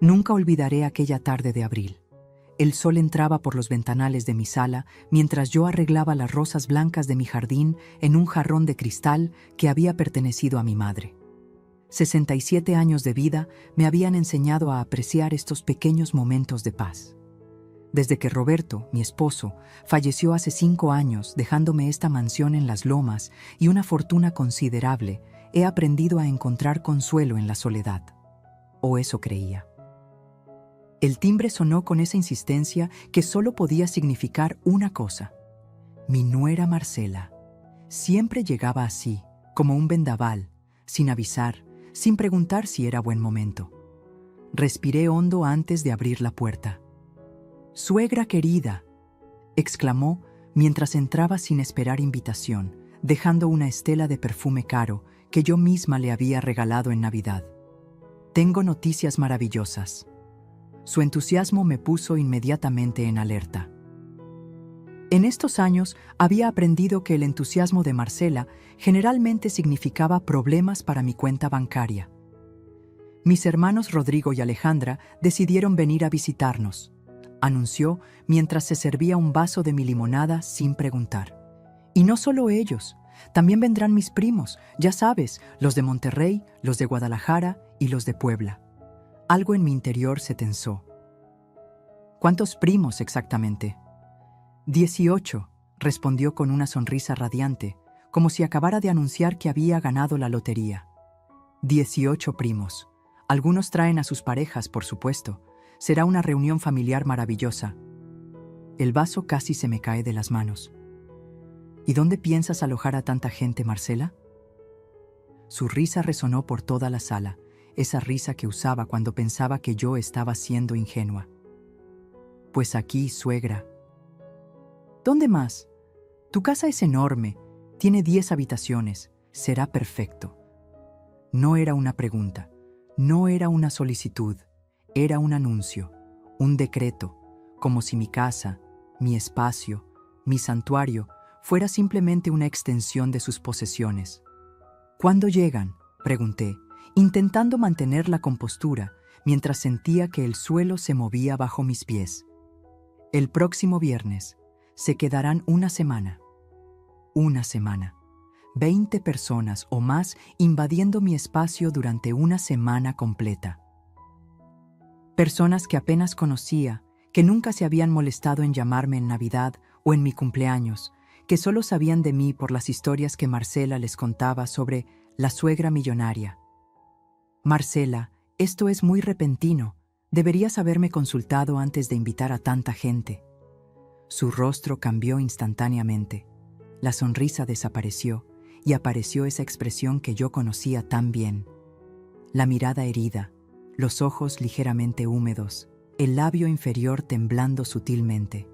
Nunca olvidaré aquella tarde de abril. El sol entraba por los ventanales de mi sala mientras yo arreglaba las rosas blancas de mi jardín en un jarrón de cristal que había pertenecido a mi madre. 67 años de vida me habían enseñado a apreciar estos pequeños momentos de paz. Desde que Roberto, mi esposo, falleció hace 5 años dejándome esta mansión en las lomas y una fortuna considerable, he aprendido a encontrar consuelo en la soledad. O eso creía. El timbre sonó con esa insistencia que solo podía significar una cosa. Mi nuera Marcela. Siempre llegaba así, como un vendaval, sin avisar, sin preguntar si era buen momento. Respiré hondo antes de abrir la puerta. «Suegra querida», exclamó mientras entraba sin esperar invitación, dejando una estela de perfume caro que yo misma le había regalado en Navidad. «Tengo noticias maravillosas». Su entusiasmo me puso inmediatamente en alerta. En estos años había aprendido que el entusiasmo de Marcela generalmente significaba problemas para mi cuenta bancaria. Mis hermanos Rodrigo y Alejandra decidieron venir a visitarnos, anunció mientras se servía un vaso de mi limonada sin preguntar. Y no solo ellos, también vendrán mis primos, ya sabes, los de Monterrey, los de Guadalajara y los de Puebla. Algo en mi interior se tensó. ¿Cuántos primos exactamente? 18, respondió con una sonrisa radiante, como si acabara de anunciar que había ganado la lotería. 18 primos. Algunos traen a sus parejas, por supuesto. Será una reunión familiar maravillosa. El vaso casi se me cae de las manos. ¿Y dónde piensas alojar a tanta gente, Marcela? Su risa resonó por toda la sala, esa risa que usaba cuando pensaba que yo estaba siendo ingenua. Pues aquí, suegra. ¿Dónde más? Tu casa es enorme, tiene 10 habitaciones, será perfecto. No era una pregunta, no era una solicitud, era un anuncio, un decreto, como si mi casa, mi espacio, mi santuario, fuera simplemente una extensión de sus posesiones. ¿Cuándo llegan?, pregunté, intentando mantener la compostura mientras sentía que el suelo se movía bajo mis pies. El próximo viernes. Se quedarán una semana. Una semana. 20 personas o más invadiendo mi espacio durante una semana completa. Personas que apenas conocía, que nunca se habían molestado en llamarme en Navidad o en mi cumpleaños, que solo sabían de mí por las historias que Marcela les contaba sobre la suegra millonaria. Marcela, esto es muy repentino. Deberías haberme consultado antes de invitar a tanta gente. Su rostro cambió instantáneamente. La sonrisa desapareció y apareció esa expresión que yo conocía tan bien. La mirada herida, los ojos ligeramente húmedos, el labio inferior temblando sutilmente.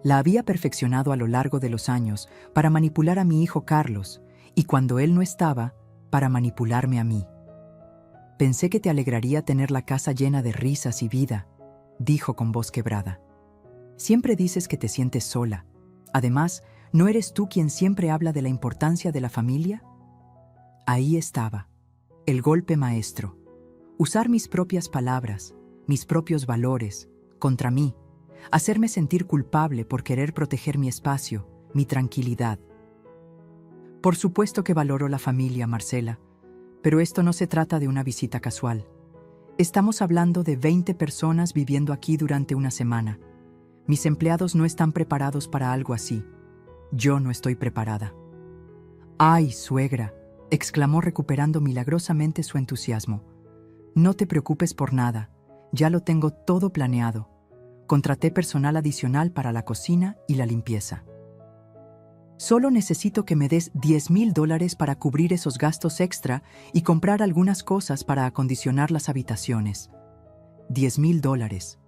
La había perfeccionado a lo largo de los años para manipular a mi hijo Carlos y cuando él no estaba, para manipularme a mí. Pensé que te alegraría tener la casa llena de risas y vida, dijo con voz quebrada. Siempre dices que te sientes sola. Además, ¿no eres tú quien siempre habla de la importancia de la familia? Ahí estaba, el golpe maestro. Usar mis propias palabras, mis propios valores, contra mí. Hacerme sentir culpable por querer proteger mi espacio, mi tranquilidad. Por supuesto que valoro la familia, Marcela, pero esto no se trata de una visita casual. Estamos hablando de 20 personas viviendo aquí durante una semana. Mis empleados no están preparados para algo así. Yo no estoy preparada. «¡Ay, suegra!», exclamó recuperando milagrosamente su entusiasmo. «No te preocupes por nada. Ya lo tengo todo planeado. Contraté personal adicional para la cocina y la limpieza. Solo necesito que me des $10,000 para cubrir esos gastos extra y comprar algunas cosas para acondicionar las habitaciones. $10,000.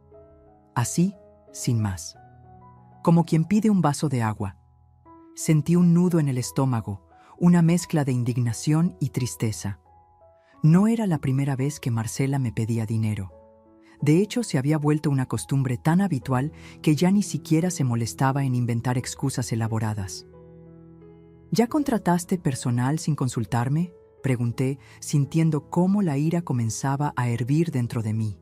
Así, sin más. Como quien pide un vaso de agua. Sentí un nudo en el estómago, una mezcla de indignación y tristeza. No era la primera vez que Marcela me pedía dinero. De hecho, se había vuelto una costumbre tan habitual que ya ni siquiera se molestaba en inventar excusas elaboradas. «¿Ya contrataste personal sin consultarme?», Pregunté, sintiendo cómo la ira comenzaba a hervir dentro de mí.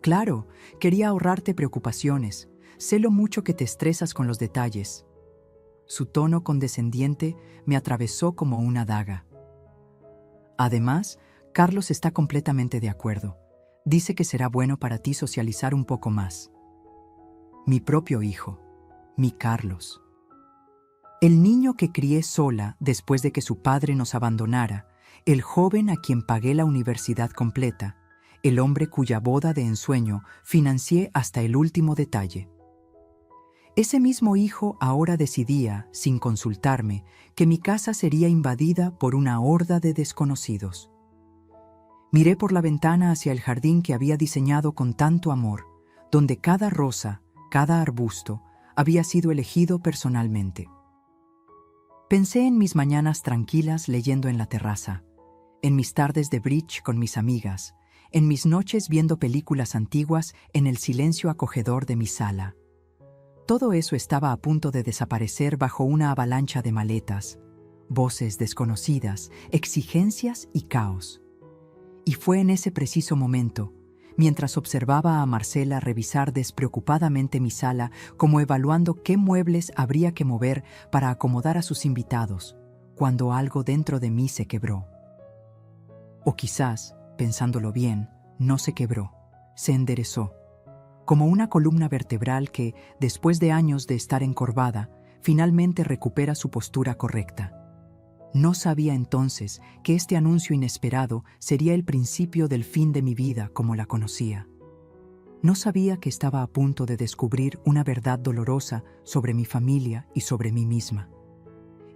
Claro, quería ahorrarte preocupaciones. Sé lo mucho que te estresas con los detalles. Su tono condescendiente me atravesó como una daga. Además, Carlos está completamente de acuerdo. Dice que será bueno para ti socializar un poco más. Mi propio hijo, mi Carlos. El niño que crié sola después de que su padre nos abandonara, el joven a quien pagué la universidad completa, el hombre cuya boda de ensueño financié hasta el último detalle. Ese mismo hijo ahora decidía, sin consultarme, que mi casa sería invadida por una horda de desconocidos. Miré por la ventana hacia el jardín que había diseñado con tanto amor, donde cada rosa, cada arbusto, había sido elegido personalmente. Pensé en mis mañanas tranquilas leyendo en la terraza, en mis tardes de bridge con mis amigas, en mis noches viendo películas antiguas en el silencio acogedor de mi sala. Todo eso estaba a punto de desaparecer bajo una avalancha de maletas, voces desconocidas, exigencias y caos. Y fue en ese preciso momento, mientras observaba a Marcela revisar despreocupadamente mi sala, como evaluando qué muebles habría que mover para acomodar a sus invitados, cuando algo dentro de mí se quebró. O quizás, pensándolo bien, no se quebró, se enderezó, como una columna vertebral que, después de años de estar encorvada, finalmente recupera su postura correcta. No sabía entonces que este anuncio inesperado sería el principio del fin de mi vida como la conocía. No sabía que estaba a punto de descubrir una verdad dolorosa sobre mi familia y sobre mí misma.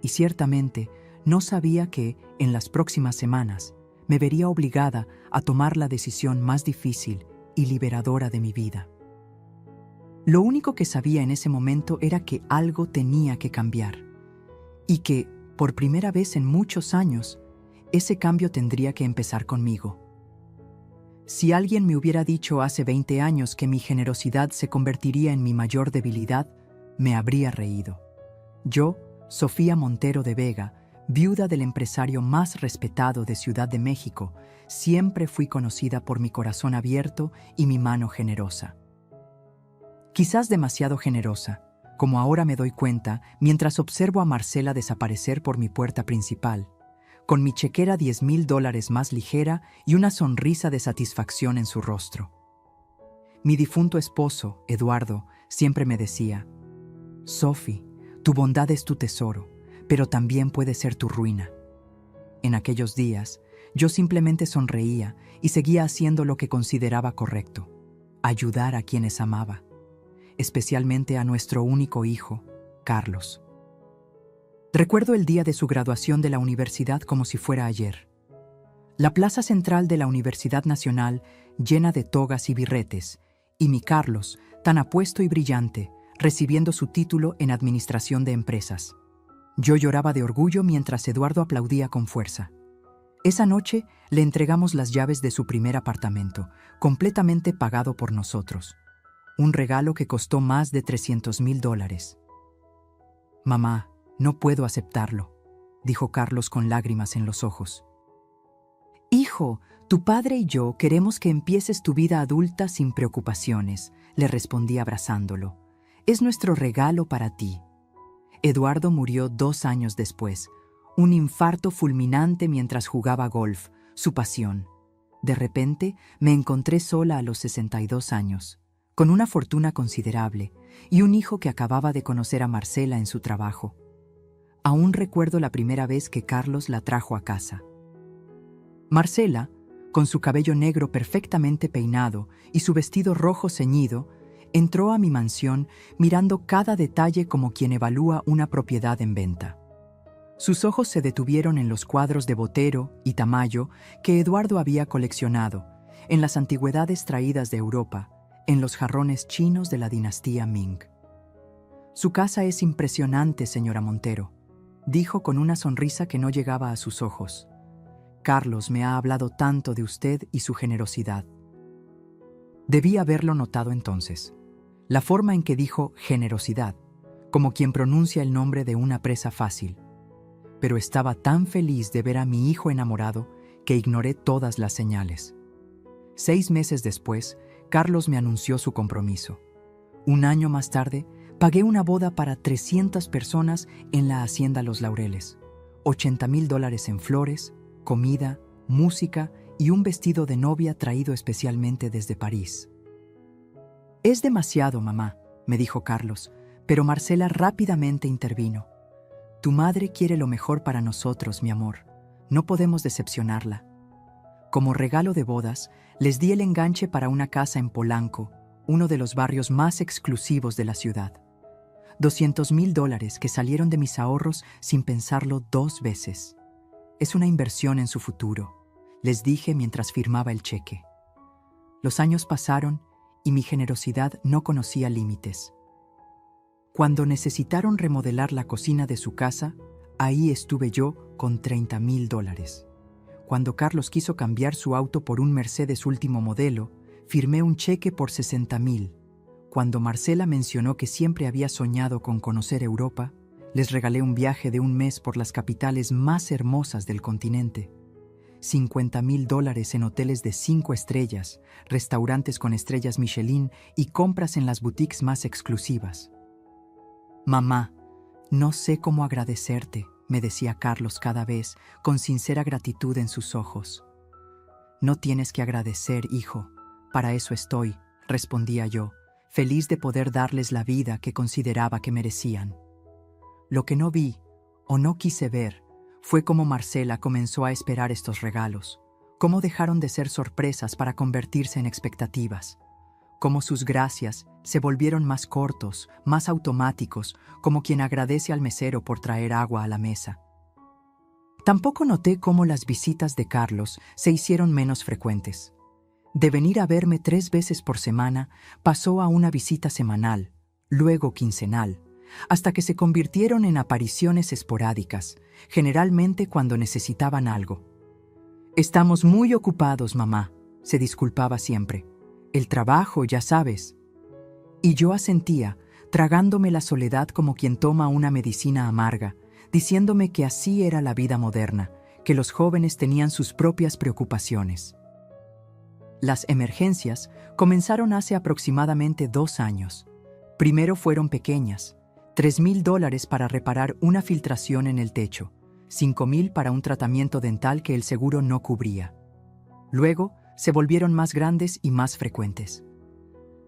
Y ciertamente no sabía que, en las próximas semanas, me vería obligada a tomar la decisión más difícil y liberadora de mi vida. Lo único que sabía en ese momento era que algo tenía que cambiar y que, por primera vez en muchos años, ese cambio tendría que empezar conmigo. Si alguien me hubiera dicho hace 20 años que mi generosidad se convertiría en mi mayor debilidad, me habría reído. Yo, Sofía Montero de Vega, viuda del empresario más respetado de Ciudad de México, siempre fui conocida por mi corazón abierto y mi mano generosa. Quizás demasiado generosa, como ahora me doy cuenta mientras observo a Marcela desaparecer por mi puerta principal, con mi chequera $10,000 más ligera y una sonrisa de satisfacción en su rostro. Mi difunto esposo, Eduardo, siempre me decía: «Sophie, tu bondad es tu tesoro, pero también puede ser tu ruina». En aquellos días, yo simplemente sonreía y seguía haciendo lo que consideraba correcto: ayudar a quienes amaba, especialmente a nuestro único hijo, Carlos. Recuerdo el día de su graduación de la universidad como si fuera ayer. La plaza central de la Universidad Nacional llena de togas y birretes, y mi Carlos, tan apuesto y brillante, recibiendo su título en Administración de Empresas. Yo lloraba de orgullo mientras Eduardo aplaudía con fuerza. Esa noche le entregamos las llaves de su primer apartamento, completamente pagado por nosotros. Un regalo que costó más de $300,000. «Mamá, no puedo aceptarlo», dijo Carlos con lágrimas en los ojos. «Hijo, tu padre y yo queremos que empieces tu vida adulta sin preocupaciones», le respondí abrazándolo. «Es nuestro regalo para ti». Eduardo murió 2 años después, un infarto fulminante mientras jugaba golf, su pasión. De repente, me encontré sola a los 62 años, con una fortuna considerable y un hijo que acababa de conocer a Marcela en su trabajo. Aún recuerdo la primera vez que Carlos la trajo a casa. Marcela, con su cabello negro perfectamente peinado y su vestido rojo ceñido, entró a mi mansión mirando cada detalle como quien evalúa una propiedad en venta. Sus ojos se detuvieron en los cuadros de Botero y Tamayo que Eduardo había coleccionado, en las antigüedades traídas de Europa, en los jarrones chinos de la dinastía Ming. «Su casa es impresionante, señora Montero», dijo con una sonrisa que no llegaba a sus ojos. «Carlos me ha hablado tanto de usted y su generosidad». Debí haberlo notado entonces. La forma en que dijo generosidad, como quien pronuncia el nombre de una presa fácil. pero estaba tan feliz de ver a mi hijo enamorado que ignoré todas las señales. 6 meses después, Carlos me anunció su compromiso. Un año más tarde, pagué una boda para 300 personas en la Hacienda Los Laureles. $80,000 en flores, comida, música y un vestido de novia traído especialmente desde París. «Es demasiado, mamá», me dijo Carlos, pero Marcela rápidamente intervino. «Tu madre quiere lo mejor para nosotros, mi amor. No podemos decepcionarla». Como regalo de bodas, les di el enganche para una casa en Polanco, uno de los barrios más exclusivos de la ciudad. $200,000 que salieron de mis ahorros sin pensarlo 2 veces. Es una inversión en su futuro, les dije mientras firmaba el cheque. Los años pasaron y mi generosidad no conocía límites. Cuando necesitaron remodelar la cocina de su casa, ahí estuve yo con $30,000. Cuando Carlos quiso cambiar su auto por un Mercedes último modelo, firmé un cheque por $60,000. Cuando Marcela mencionó que siempre había soñado con conocer Europa, les regalé un viaje de un mes por las capitales más hermosas del continente. $50,000 en hoteles de 5 estrellas, restaurantes con estrellas Michelin y compras en las boutiques más exclusivas. «Mamá, no sé cómo agradecerte», me decía Carlos cada vez, con sincera gratitud en sus ojos. «No tienes que agradecer, hijo. Para eso estoy», respondía yo, feliz de poder darles la vida que consideraba que merecían. Lo que no vi, o no quise ver, fue cómo Marcela comenzó a esperar estos regalos, cómo dejaron de ser sorpresas para convertirse en expectativas, cómo sus gracias se volvieron más cortos, más automáticos, como quien agradece al mesero por traer agua a la mesa. Tampoco noté cómo las visitas de Carlos se hicieron menos frecuentes. De venir a verme 3 veces por semana, pasó a una visita semanal, luego quincenal, hasta que se convirtieron en apariciones esporádicas, generalmente cuando necesitaban algo. «Estamos muy ocupados, mamá», se disculpaba siempre. «El trabajo, ya sabes». Y yo asentía, tragándome la soledad como quien toma una medicina amarga, diciéndome que así era la vida moderna, que los jóvenes tenían sus propias preocupaciones. Las emergencias comenzaron hace aproximadamente 2 años. Primero fueron pequeñas, $3,000 para reparar una filtración en el techo, $5,000 para un tratamiento dental que el seguro no cubría. Luego se volvieron más grandes y más frecuentes.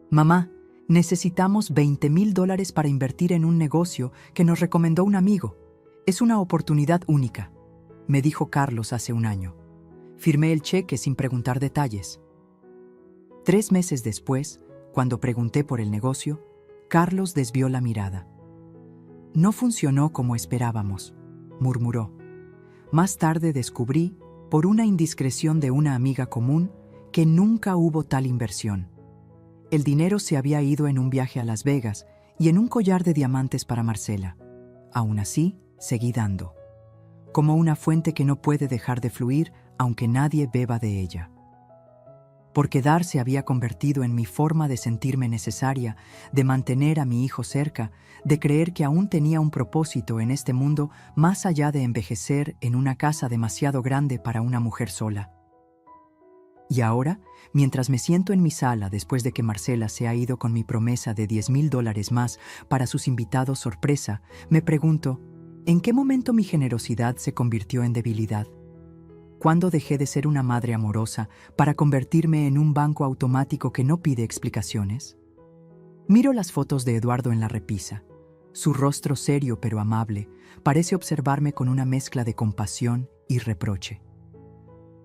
«Mamá, necesitamos $20,000 para invertir en un negocio que nos recomendó un amigo. Es una oportunidad única», me dijo Carlos hace un año. Firmé el cheque sin preguntar detalles. 3 meses después, cuando pregunté por el negocio, Carlos desvió la mirada. «No funcionó como esperábamos», murmuró. Más tarde descubrí, por una indiscreción de una amiga común, que nunca hubo tal inversión. El dinero se había ido en un viaje a Las Vegas y en un collar de diamantes para Marcela. Aún así, seguí dando. Como una fuente que no puede dejar de fluir aunque nadie beba de ella. Porque dar se había convertido en mi forma de sentirme necesaria, de mantener a mi hijo cerca, de creer que aún tenía un propósito en este mundo más allá de envejecer en una casa demasiado grande para una mujer sola. Y ahora, mientras me siento en mi sala después de que Marcela se ha ido con mi promesa de $10,000 más para sus invitados sorpresa, me pregunto, ¿en qué momento mi generosidad se convirtió en debilidad? ¿Cuándo dejé de ser una madre amorosa para convertirme en un banco automático que no pide explicaciones? Miro las fotos de Eduardo en la repisa. Su rostro serio pero amable parece observarme con una mezcla de compasión y reproche.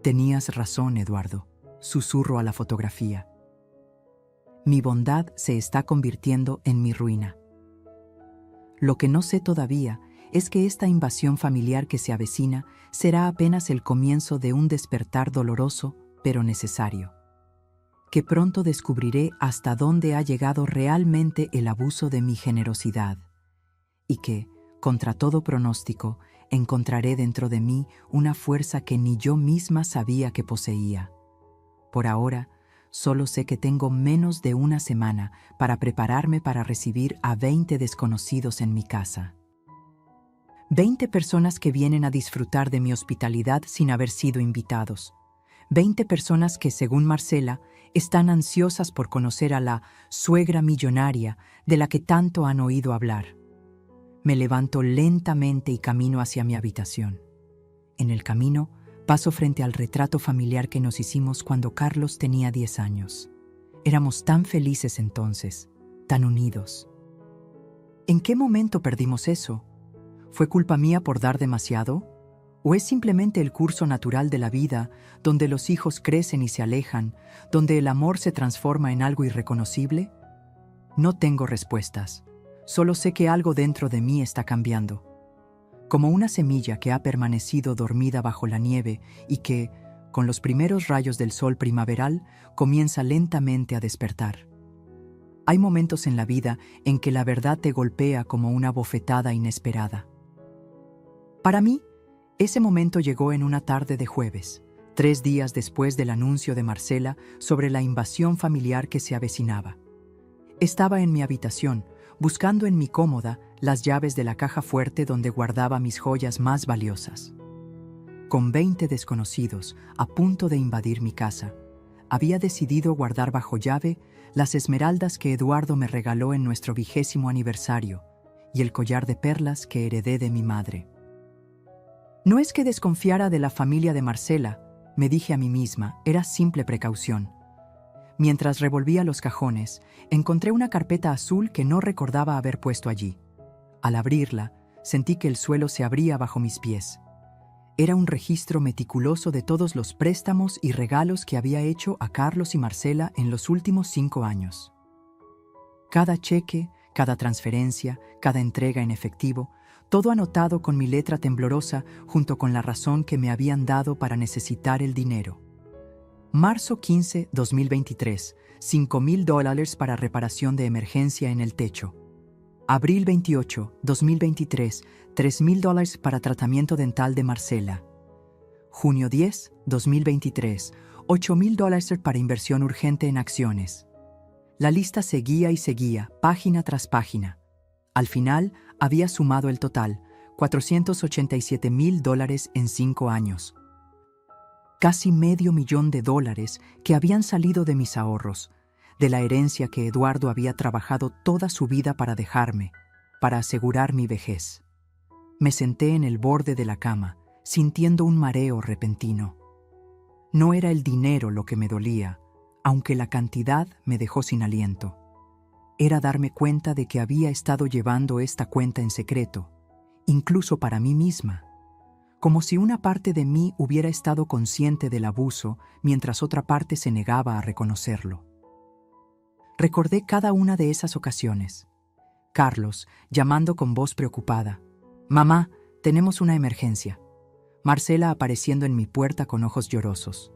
«Tenías razón, Eduardo», susurro a la fotografía. «Mi bondad se está convirtiendo en mi ruina». Lo que no sé todavía es que esta invasión familiar que se avecina será apenas el comienzo de un despertar doloroso, pero necesario. Que pronto descubriré hasta dónde ha llegado realmente el abuso de mi generosidad, y que, contra todo pronóstico, encontraré dentro de mí una fuerza que ni yo misma sabía que poseía. Por ahora, solo sé que tengo menos de una semana para prepararme para recibir a 20 desconocidos en mi casa. 20 personas que vienen a disfrutar de mi hospitalidad sin haber sido invitados. 20 personas que, según Marcela, están ansiosas por conocer a la suegra millonaria de la que tanto han oído hablar. Me levanto lentamente y camino hacia mi habitación. En el camino, paso frente al retrato familiar que nos hicimos cuando Carlos tenía 10 años. Éramos tan felices entonces, tan unidos. ¿En qué momento perdimos eso? ¿Fue culpa mía por dar demasiado? ¿O es simplemente el curso natural de la vida, donde los hijos crecen y se alejan, donde el amor se transforma en algo irreconocible? No tengo respuestas. Solo sé que algo dentro de mí está cambiando. Como una semilla que ha permanecido dormida bajo la nieve y que, con los primeros rayos del sol primaveral, comienza lentamente a despertar. Hay momentos en la vida en que la verdad te golpea como una bofetada inesperada. Para mí, ese momento llegó en una tarde de jueves, 3 días después del anuncio de Marcela sobre la invasión familiar que se avecinaba. Estaba en mi habitación, buscando en mi cómoda las llaves de la caja fuerte donde guardaba mis joyas más valiosas. Con 20 desconocidos a punto de invadir mi casa, había decidido guardar bajo llave las esmeraldas que Eduardo me regaló en nuestro 20º aniversario y el collar de perlas que heredé de mi madre. No es que desconfiara de la familia de Marcela, me dije a mí misma, era simple precaución. Mientras revolvía los cajones, encontré una carpeta azul que no recordaba haber puesto allí. Al abrirla, sentí que el suelo se abría bajo mis pies. Era un registro meticuloso de todos los préstamos y regalos que había hecho a Carlos y Marcela en los últimos 5 años. Cada cheque, cada transferencia, cada entrega en efectivo, todo anotado con mi letra temblorosa junto con la razón que me habían dado para necesitar el dinero. Marzo 15, 2023, $5,000 para reparación de emergencia en el techo. Abril 28, 2023, $3,000 para tratamiento dental de Marcela. Junio 10, 2023, $8,000 para inversión urgente en acciones. La lista seguía y seguía, página tras página. Al final, había sumado el total, $487,000 en 5 años. Casi $500,000 que habían salido de mis ahorros, de la herencia que Eduardo había trabajado toda su vida para dejarme, para asegurar mi vejez. Me senté en el borde de la cama, sintiendo un mareo repentino. No era el dinero lo que me dolía, aunque la cantidad me dejó sin aliento. Era darme cuenta de que había estado llevando esta cuenta en secreto, incluso para mí misma, como si una parte de mí hubiera estado consciente del abuso mientras otra parte se negaba a reconocerlo. Recordé cada una de esas ocasiones. Carlos, llamando con voz preocupada. «Mamá, tenemos una emergencia». Marcela apareciendo en mi puerta con ojos llorosos.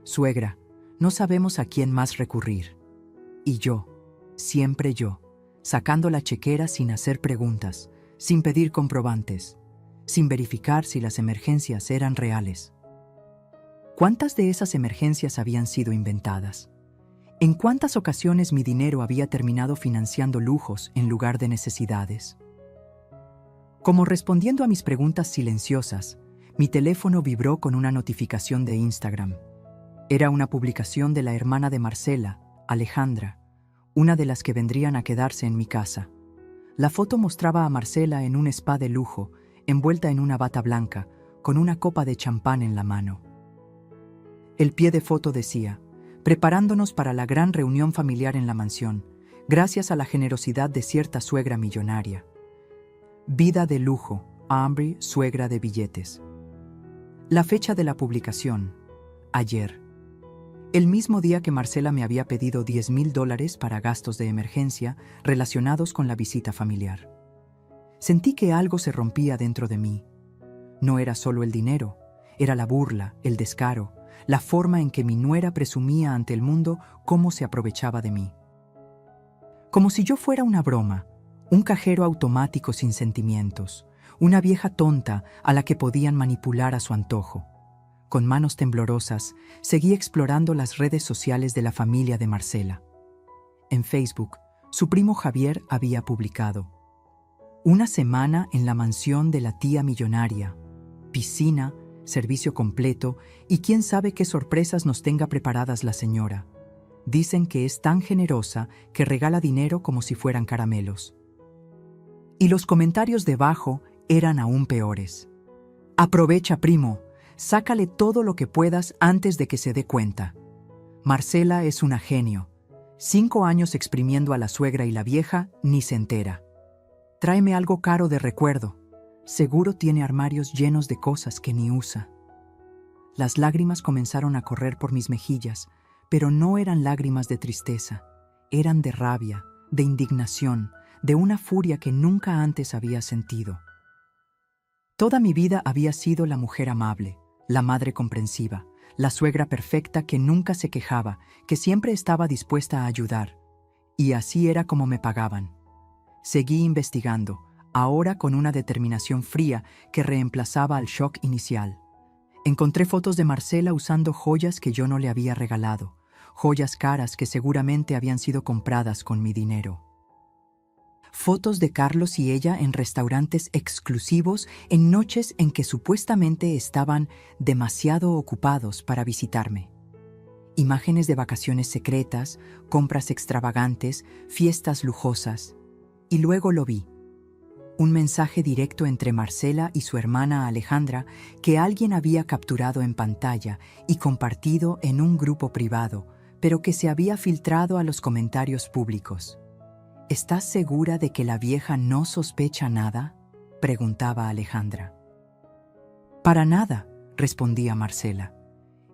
«Suegra, no sabemos a quién más recurrir». Y yo, siempre yo, sacando la chequera sin hacer preguntas, sin pedir comprobantes, sin verificar si las emergencias eran reales. ¿Cuántas de esas emergencias habían sido inventadas? ¿En cuántas ocasiones mi dinero había terminado financiando lujos en lugar de necesidades? Como respondiendo a mis preguntas silenciosas, mi teléfono vibró con una notificación de Instagram. Era una publicación de la hermana de Marcela, Alejandra, una de las que vendrían a quedarse en mi casa. La foto mostraba a Marcela en un spa de lujo, envuelta en una bata blanca, con una copa de champán en la mano. El pie de foto decía: «Preparándonos para la gran reunión familiar en la mansión, gracias a la generosidad de cierta suegra millonaria. Vida de lujo, Amber, suegra de billetes». La fecha de la publicación: ayer. El mismo día que Marcela me había pedido $10,000 para gastos de emergencia relacionados con la visita familiar. Sentí que algo se rompía dentro de mí. No era solo el dinero, era la burla, el descaro, la forma en que mi nuera presumía ante el mundo cómo se aprovechaba de mí. Como si yo fuera una broma, un cajero automático sin sentimientos, una vieja tonta a la que podían manipular a su antojo. Con manos temblorosas, seguí explorando las redes sociales de la familia de Marcela. En Facebook, su primo Javier había publicado: Una semana en la mansión de la tía millonaria, piscina, servicio completo y quién sabe qué sorpresas nos tenga preparadas la señora. Dicen que es tan generosa que regala dinero como si fueran caramelos. Y los comentarios debajo eran aún peores. Aprovecha, primo, sácale todo lo que puedas antes de que se dé cuenta. Marcela es una genio. 5 años exprimiendo a la suegra y la vieja ni se entera. Tráeme algo caro de recuerdo. Seguro tiene armarios llenos de cosas que ni usa. Las lágrimas comenzaron a correr por mis mejillas, pero no eran lágrimas de tristeza. Eran de rabia, de indignación, de una furia que nunca antes había sentido. Toda mi vida había sido la mujer amable, la madre comprensiva, la suegra perfecta que nunca se quejaba, que siempre estaba dispuesta a ayudar. Y así era como me pagaban. Seguí investigando, ahora con una determinación fría que reemplazaba al shock inicial. Encontré fotos de Marcela usando joyas que yo no le había regalado, joyas caras que seguramente habían sido compradas con mi dinero. Fotos de Carlos y ella en restaurantes exclusivos en noches en que supuestamente estaban demasiado ocupados para visitarme. Imágenes de vacaciones secretas, compras extravagantes, fiestas lujosas. Y luego lo vi. Un mensaje directo entre Marcela y su hermana Alejandra que alguien había capturado en pantalla y compartido en un grupo privado, pero que se había filtrado a los comentarios públicos. ¿Estás segura de que la vieja no sospecha nada?, preguntaba Alejandra. Para nada, respondía Marcela.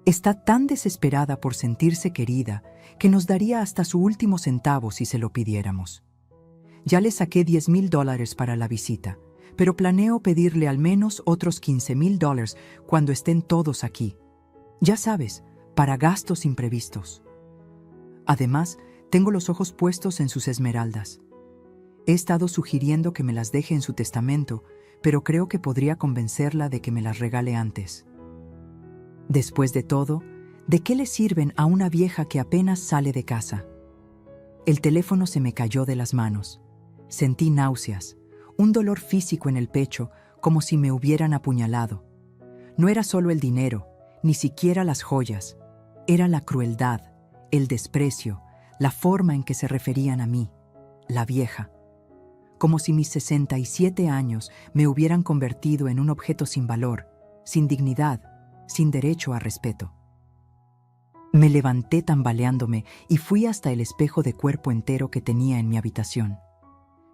Está tan desesperada por sentirse querida que nos daría hasta su último centavo si se lo pidiéramos. Ya le saqué $10,000 para la visita, pero planeo pedirle al menos otros $15,000 cuando estén todos aquí. Ya sabes, para gastos imprevistos. Además, tengo los ojos puestos en sus esmeraldas. He estado sugiriendo que me las deje en su testamento, pero creo que podría convencerla de que me las regale antes. Después de todo, ¿de qué le sirven a una vieja que apenas sale de casa? El teléfono se me cayó de las manos. Sentí náuseas, un dolor físico en el pecho, como si me hubieran apuñalado. No era solo el dinero, ni siquiera las joyas. Era la crueldad, el desprecio, la forma en que se referían a mí, la vieja. Como si mis 67 años me hubieran convertido en un objeto sin valor, sin dignidad, sin derecho a respeto. Me levanté tambaleándome y fui hasta el espejo de cuerpo entero que tenía en mi habitación.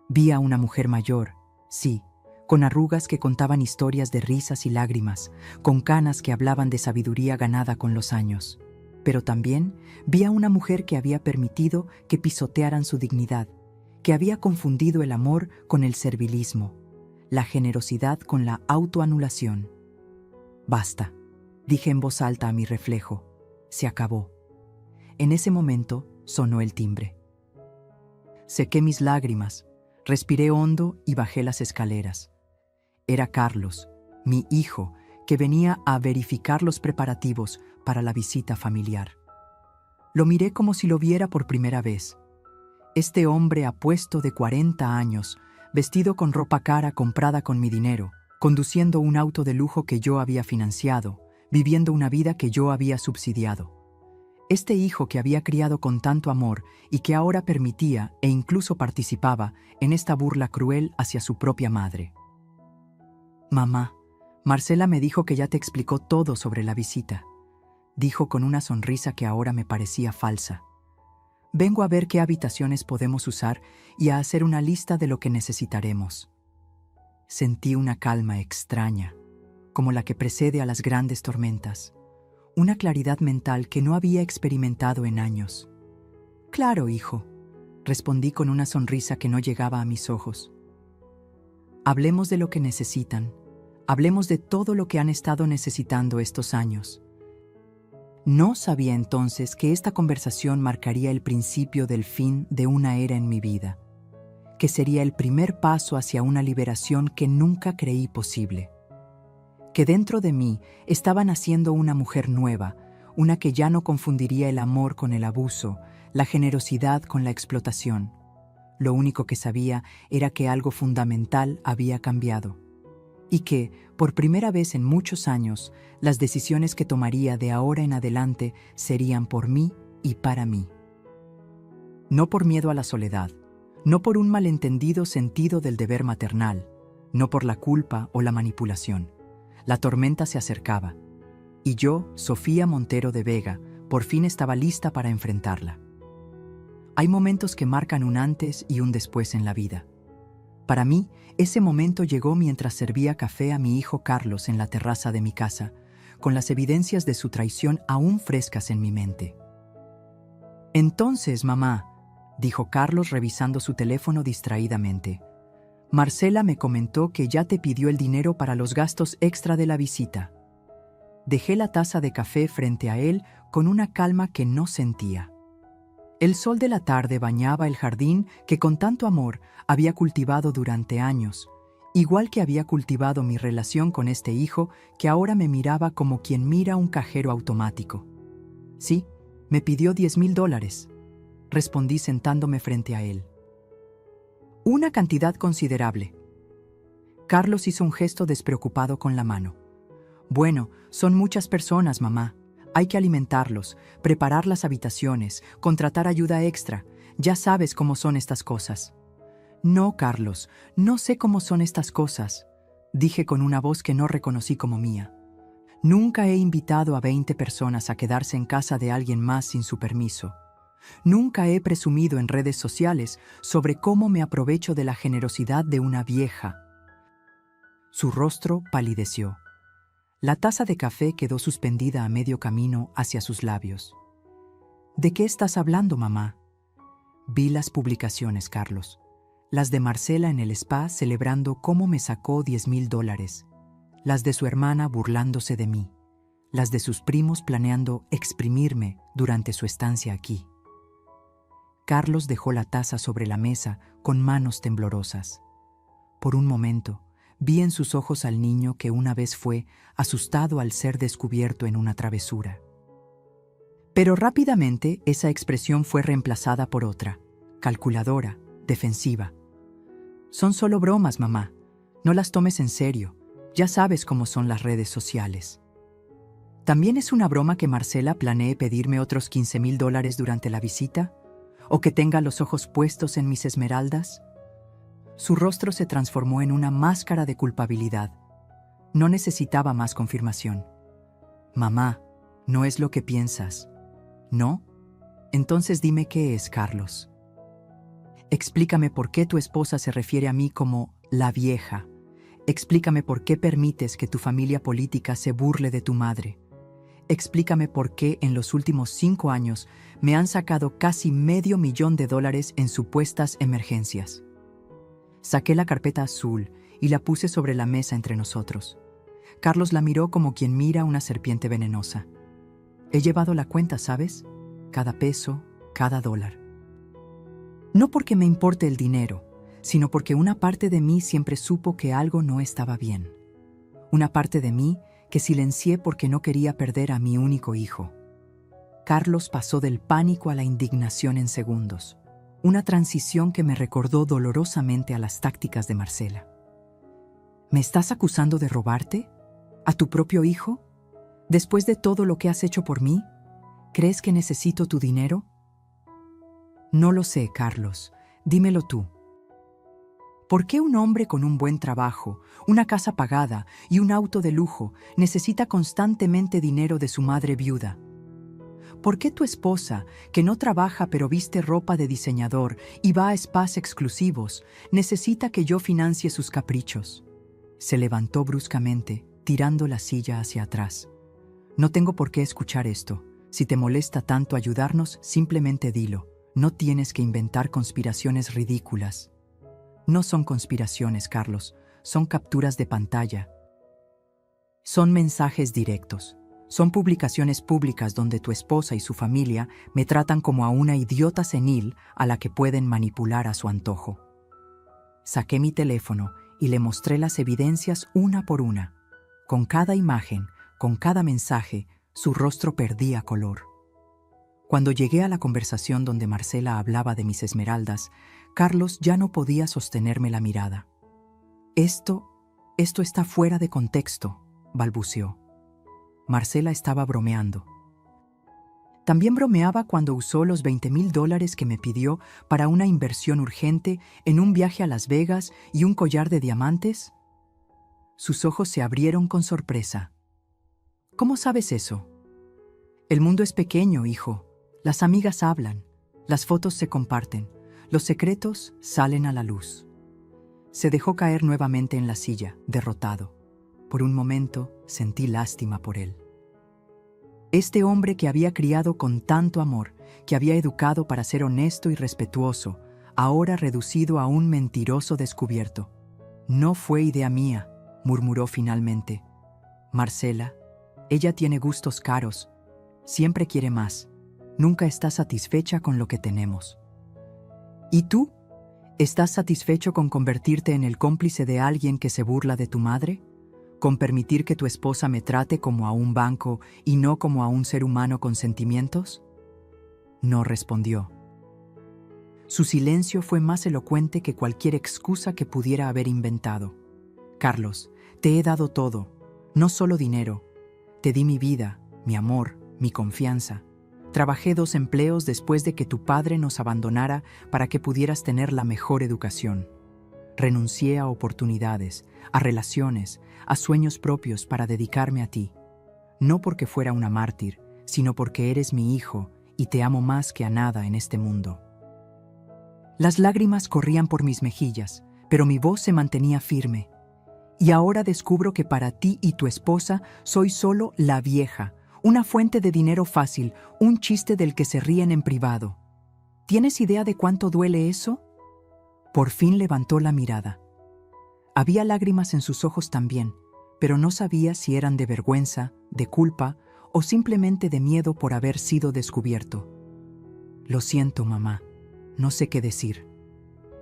Vi a una mujer mayor, sí, con arrugas que contaban historias de risas y lágrimas, con canas que hablaban de sabiduría ganada con los años. Pero también vi a una mujer que había permitido que pisotearan su dignidad, que había confundido el amor con el servilismo, la generosidad con la autoanulación. Basta, dije en voz alta a mi reflejo. Se acabó. En ese momento sonó el timbre. Sequé mis lágrimas, respiré hondo y bajé las escaleras. Era Carlos, mi hijo, que venía a verificar los preparativos para la visita familiar. Lo miré como si lo viera por primera vez. Este hombre apuesto de 40 años, vestido con ropa cara comprada con mi dinero, conduciendo un auto de lujo que yo había financiado, viviendo una vida que yo había subsidiado. Este hijo que había criado con tanto amor y que ahora permitía e incluso participaba en esta burla cruel hacia su propia madre. Mamá, Marcela me dijo que ya te explicó todo sobre la visita, dijo con una sonrisa que ahora me parecía falsa. Vengo a ver qué habitaciones podemos usar y a hacer una lista de lo que necesitaremos. Sentí una calma extraña, como la que precede a las grandes tormentas, una claridad mental que no había experimentado en años. Claro, hijo, respondí con una sonrisa que no llegaba a mis ojos. Hablemos de lo que necesitan, hablemos de todo lo que han estado necesitando estos años. No sabía entonces que esta conversación marcaría el principio del fin de una era en mi vida, que sería el primer paso hacia una liberación que nunca creí posible. Que dentro de mí estaba naciendo una mujer nueva, una que ya no confundiría el amor con el abuso, la generosidad con la explotación. Lo único que sabía era que algo fundamental había cambiado. Y que, por primera vez en muchos años, las decisiones que tomaría de ahora en adelante serían por mí y para mí. No por miedo a la soledad, no por un malentendido sentido del deber maternal, no por la culpa o la manipulación. La tormenta se acercaba, y yo, Sofía Montero de Vega, por fin estaba lista para enfrentarla. Hay momentos que marcan un antes y un después en la vida. Para mí, ese momento llegó mientras servía café a mi hijo Carlos en la terraza de mi casa, con las evidencias de su traición aún frescas en mi mente. «Entonces, mamá», dijo Carlos revisando su teléfono distraídamente, «Marcela me comentó que ya te pidió el dinero para los gastos extra de la visita». Dejé la taza de café frente a él con una calma que no sentía. El sol de la tarde bañaba el jardín que con tanto amor había cultivado durante años, igual que había cultivado mi relación con este hijo que ahora me miraba como quien mira un cajero automático. «Sí, me pidió $10,000», respondí sentándome frente a él. «Una cantidad considerable». Carlos hizo un gesto despreocupado con la mano. «Bueno, son muchas personas, mamá. Hay que alimentarlos, preparar las habitaciones, contratar ayuda extra. Ya sabes cómo son estas cosas». «No, Carlos, no sé cómo son estas cosas», dije con una voz que no reconocí como mía. «Nunca he invitado a 20 personas a quedarse en casa de alguien más sin su permiso. Nunca he presumido en redes sociales sobre cómo me aprovecho de la generosidad de una vieja». Su rostro palideció. La taza de café quedó suspendida a medio camino hacia sus labios. «¿De qué estás hablando, mamá?» Vi las publicaciones, Carlos. Las de Marcela en el spa celebrando cómo me sacó $10,000. Las de su hermana burlándose de mí. Las de sus primos planeando exprimirme durante su estancia aquí. Carlos dejó la taza sobre la mesa con manos temblorosas. Por un momento, vi en sus ojos al niño que una vez fue asustado al ser descubierto en una travesura. Pero rápidamente esa expresión fue reemplazada por otra, calculadora, defensiva. «Son solo bromas, mamá. No las tomes en serio. Ya sabes cómo son las redes sociales». ¿También es una broma que Marcela planee pedirme otros $15,000 durante la visita? ¿O que tenga los ojos puestos en mis esmeraldas? Su rostro se transformó en una máscara de culpabilidad. No necesitaba más confirmación. «Mamá, no es lo que piensas». «¿No? Entonces dime qué es, Carlos. Explícame por qué tu esposa se refiere a mí como la vieja. Explícame por qué permites que tu familia política se burle de tu madre. Explícame por qué en los últimos 5 años me han sacado casi $500,000 en supuestas emergencias». Saqué la carpeta azul y la puse sobre la mesa entre nosotros. Carlos la miró como quien mira una serpiente venenosa. «He llevado la cuenta, ¿sabes? Cada peso, cada dólar. No porque me importe el dinero, sino porque una parte de mí siempre supo que algo no estaba bien. Una parte de mí que silencié porque no quería perder a mi único hijo». Carlos pasó del pánico a la indignación en segundos. Una transición que me recordó dolorosamente a las tácticas de Marcela. «¿Me estás acusando de robarte? ¿A tu propio hijo? Después de todo lo que has hecho por mí, ¿crees que necesito tu dinero?» «No lo sé, Carlos. Dímelo tú. ¿Por qué un hombre con un buen trabajo, una casa pagada y un auto de lujo necesita constantemente dinero de su madre viuda? ¿Por qué tu esposa, que no trabaja pero viste ropa de diseñador y va a spas exclusivos, necesita que yo financie sus caprichos?» Se levantó bruscamente, tirando la silla hacia atrás. «No tengo por qué escuchar esto. Si te molesta tanto ayudarnos, simplemente dilo. No tienes que inventar conspiraciones ridículas». «No son conspiraciones, Carlos. Son capturas de pantalla. Son mensajes directos. Son publicaciones públicas donde tu esposa y su familia me tratan como a una idiota senil a la que pueden manipular a su antojo». Saqué mi teléfono y le mostré las evidencias una por una. Con cada imagen, con cada mensaje, su rostro perdía color. Cuando llegué a la conversación donde Marcela hablaba de mis esmeraldas, Carlos ya no podía sostenerme la mirada. Esto está fuera de contexto, balbuceó. Marcela estaba bromeando. También bromeaba cuando usó los $20,000 que me pidió para una inversión urgente en un viaje a Las Vegas y un collar de diamantes. Sus ojos se abrieron con sorpresa. ¿Cómo sabes eso? El mundo es pequeño, hijo. Las amigas hablan, las fotos se comparten, los secretos salen a la luz. Se dejó caer nuevamente en la silla, derrotado. Por un momento sentí lástima por él. Este hombre que había criado con tanto amor, que había educado para ser honesto y respetuoso, ahora reducido a un mentiroso descubierto. No fue idea mía, murmuró finalmente. Marcela, ella tiene gustos caros, siempre quiere más, nunca está satisfecha con lo que tenemos. ¿Y tú? ¿Estás satisfecho con convertirte en el cómplice de alguien que se burla de tu madre? ¿Con permitir que tu esposa me trate como a un banco y no como a un ser humano con sentimientos? No respondió. Su silencio fue más elocuente que cualquier excusa que pudiera haber inventado. Carlos, te he dado todo, no solo dinero. Te di mi vida, mi amor, mi confianza. Trabajé 2 empleos después de que tu padre nos abandonara para que pudieras tener la mejor educación. Renuncié a oportunidades, a relaciones, a sueños propios para dedicarme a ti. No porque fuera una mártir, sino porque eres mi hijo y te amo más que a nada en este mundo. Las lágrimas corrían por mis mejillas, pero mi voz se mantenía firme. Y ahora descubro que para ti y tu esposa soy solo la vieja, una fuente de dinero fácil, un chiste del que se ríen en privado. ¿Tienes idea de cuánto duele eso? Por fin levantó la mirada. Había lágrimas en sus ojos también, pero no sabía si eran de vergüenza, de culpa o simplemente de miedo por haber sido descubierto. Lo siento, mamá. No sé qué decir.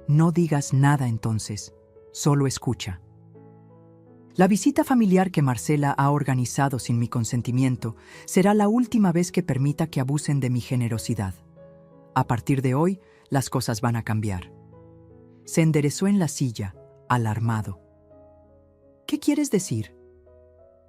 No digas nada entonces, solo escucha. La visita familiar que Marcela ha organizado sin mi consentimiento será la última vez que permita que abusen de mi generosidad. A partir de hoy, las cosas van a cambiar. Se enderezó en la silla, alarmado. ¿Qué quieres decir?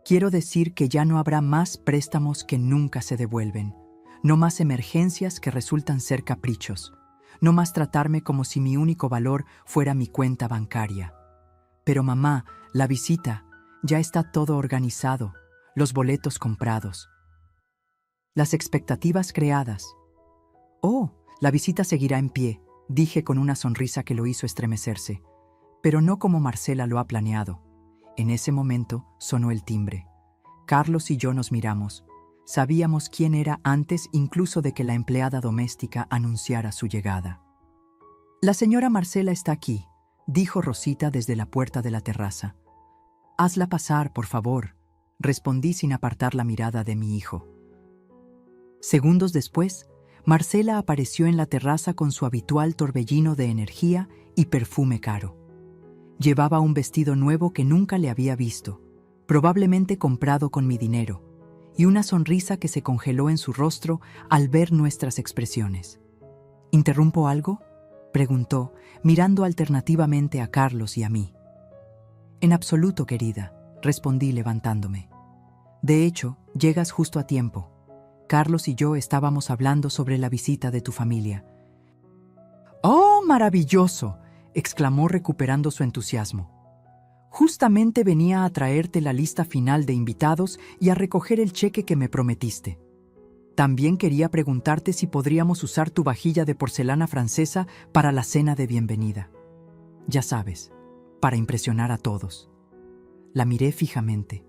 Quiero decir que ya no habrá más préstamos que nunca se devuelven, no más emergencias que resultan ser caprichos, no más tratarme como si mi único valor fuera mi cuenta bancaria. Pero mamá, la visita, ya está todo organizado, los boletos comprados, las expectativas creadas. Oh, la visita seguirá en pie, dije con una sonrisa que lo hizo estremecerse, pero no como Marcela lo ha planeado. En ese momento sonó el timbre. Carlos y yo nos miramos. Sabíamos quién era antes incluso de que la empleada doméstica anunciara su llegada. La señora Marcela está aquí, dijo Rosita desde la puerta de la terraza. Hazla pasar, por favor, respondí sin apartar la mirada de mi hijo. Segundos después, Marcela apareció en la terraza con su habitual torbellino de energía y perfume caro. Llevaba un vestido nuevo que nunca le había visto, probablemente comprado con mi dinero, y una sonrisa que se congeló en su rostro al ver nuestras expresiones. ¿Interrumpo algo?, preguntó, mirando alternativamente a Carlos y a mí. En absoluto, querida, respondí levantándome. De hecho, llegas justo a tiempo. Carlos y yo estábamos hablando sobre la visita de tu familia. ¡Oh, maravilloso!, exclamó recuperando su entusiasmo. Justamente venía a traerte la lista final de invitados y a recoger el cheque que me prometiste. También quería preguntarte si podríamos usar tu vajilla de porcelana francesa para la cena de bienvenida. Ya sabes, para impresionar a todos. La miré fijamente.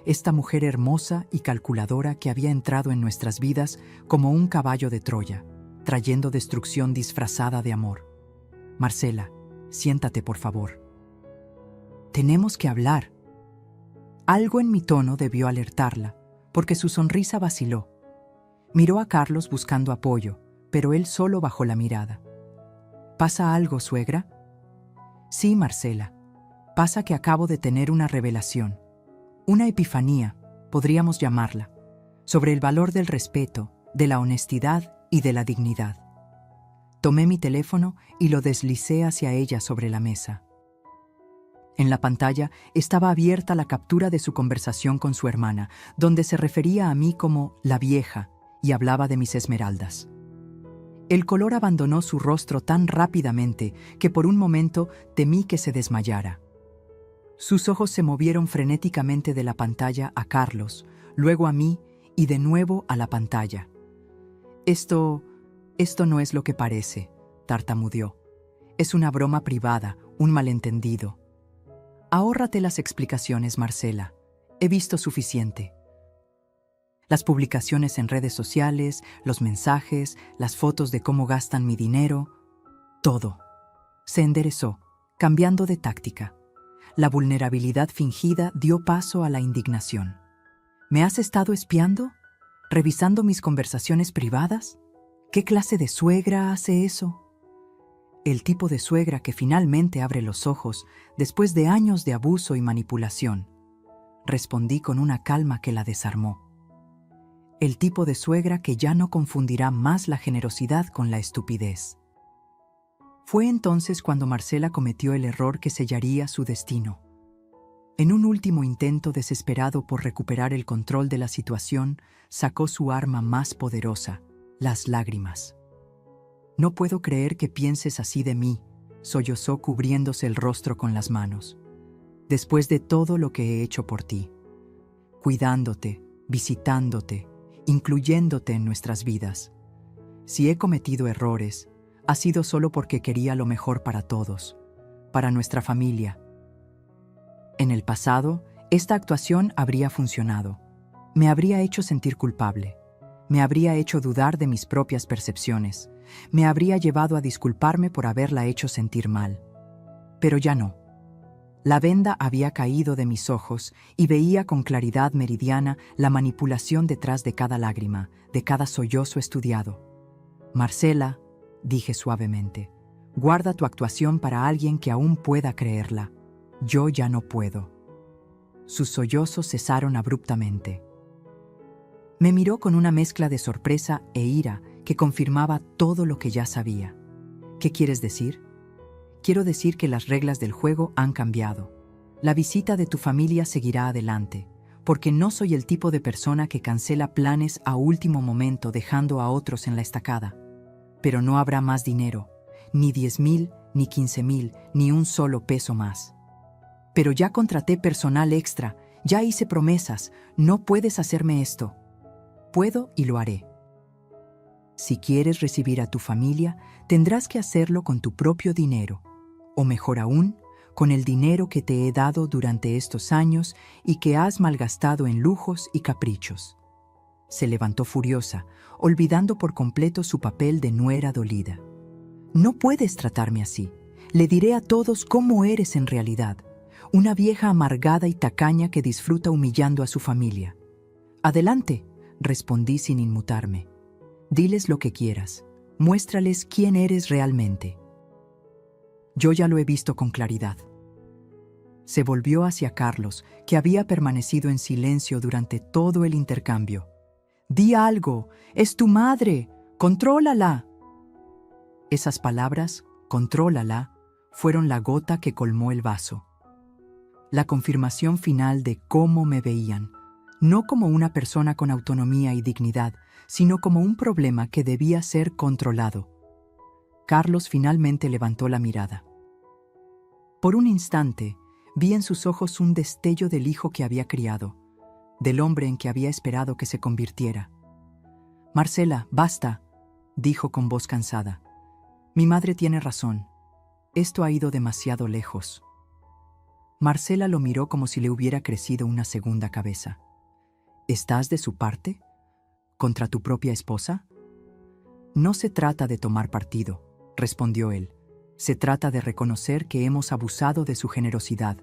Esta mujer hermosa y calculadora que había entrado en nuestras vidas como un caballo de Troya, trayendo destrucción disfrazada de amor. Marcela, siéntate, por favor. Tenemos que hablar. Algo en mi tono debió alertarla, porque su sonrisa vaciló. Miró a Carlos buscando apoyo, pero él solo bajó la mirada. ¿Pasa algo, suegra? Sí, Marcela. Pasa que acabo de tener una revelación. Una epifanía, podríamos llamarla, sobre el valor del respeto, de la honestidad y de la dignidad. Tomé mi teléfono y lo deslicé hacia ella sobre la mesa. En la pantalla estaba abierta la captura de su conversación con su hermana, donde se refería a mí como la vieja y hablaba de mis esmeraldas. El color abandonó su rostro tan rápidamente que por un momento temí que se desmayara. Sus ojos se movieron frenéticamente de la pantalla a Carlos, luego a mí y de nuevo a la pantalla. Esto no es lo que parece, tartamudeó. Es una broma privada, un malentendido. Ahórrate las explicaciones, Marcela. He visto suficiente. Las publicaciones en redes sociales, los mensajes, las fotos de cómo gastan mi dinero, todo. Se enderezó, cambiando de táctica. La vulnerabilidad fingida dio paso a la indignación. ¿Me has estado espiando? ¿Revisando mis conversaciones privadas? ¿Qué clase de suegra hace eso? El tipo de suegra que finalmente abre los ojos después de años de abuso y manipulación. Respondí con una calma que la desarmó. El tipo de suegra que ya no confundirá más la generosidad con la estupidez. Fue entonces cuando Marcela cometió el error que sellaría su destino. En un último intento desesperado por recuperar el control de la situación, sacó su arma más poderosa, las lágrimas. «No puedo creer que pienses así de mí», sollozó cubriéndose el rostro con las manos. «Después de todo lo que he hecho por ti, cuidándote, visitándote, incluyéndote en nuestras vidas. Si he cometido errores, ha sido solo porque quería lo mejor para todos, para nuestra familia. En el pasado, esta actuación habría funcionado. Me habría hecho sentir culpable. Me habría hecho dudar de mis propias percepciones. Me habría llevado a disculparme por haberla hecho sentir mal. Pero ya no. La venda había caído de mis ojos y veía con claridad meridiana la manipulación detrás de cada lágrima, de cada sollozo estudiado. «Marcela», dije suavemente, «guarda tu actuación para alguien que aún pueda creerla. Yo ya no puedo». Sus sollozos cesaron abruptamente. Me miró con una mezcla de sorpresa e ira que confirmaba todo lo que ya sabía. «¿Qué quieres decir?» «Quiero decir que las reglas del juego han cambiado. La visita de tu familia seguirá adelante, porque no soy el tipo de persona que cancela planes a último momento dejando a otros en la estacada. Pero no habrá más dinero, ni 10,000, ni 15,000, ni un solo peso más. Pero ya contraté personal extra, ya hice promesas, no puedes hacerme esto. Puedo y lo haré. Si quieres recibir a tu familia, tendrás que hacerlo con tu propio dinero, o mejor aún, con el dinero que te he dado durante estos años y que has malgastado en lujos y caprichos». Se levantó furiosa, olvidando por completo su papel de nuera dolida. «No puedes tratarme así. Le diré a todos cómo eres en realidad. Una vieja amargada y tacaña que disfruta humillando a su familia». «Adelante», respondí sin inmutarme. «Diles lo que quieras. Muéstrales quién eres realmente». «Yo ya lo he visto con claridad». Se volvió hacia Carlos, que había permanecido en silencio durante todo el intercambio. «Di algo, es tu madre, contrólala». Esas palabras, contrólala, fueron la gota que colmó el vaso. La confirmación final de cómo me veían, no como una persona con autonomía y dignidad, sino como un problema que debía ser controlado. Carlos finalmente levantó la mirada. Por un instante, vi en sus ojos un destello del hijo que había criado, del hombre en que había esperado que se convirtiera. «Marcela, basta», dijo con voz cansada. «Mi madre tiene razón. Esto ha ido demasiado lejos». Marcela lo miró como si le hubiera crecido una segunda cabeza. «¿Estás de su parte? ¿Contra tu propia esposa?» «No se trata de tomar partido», respondió él. «Se trata de reconocer que hemos abusado de su generosidad,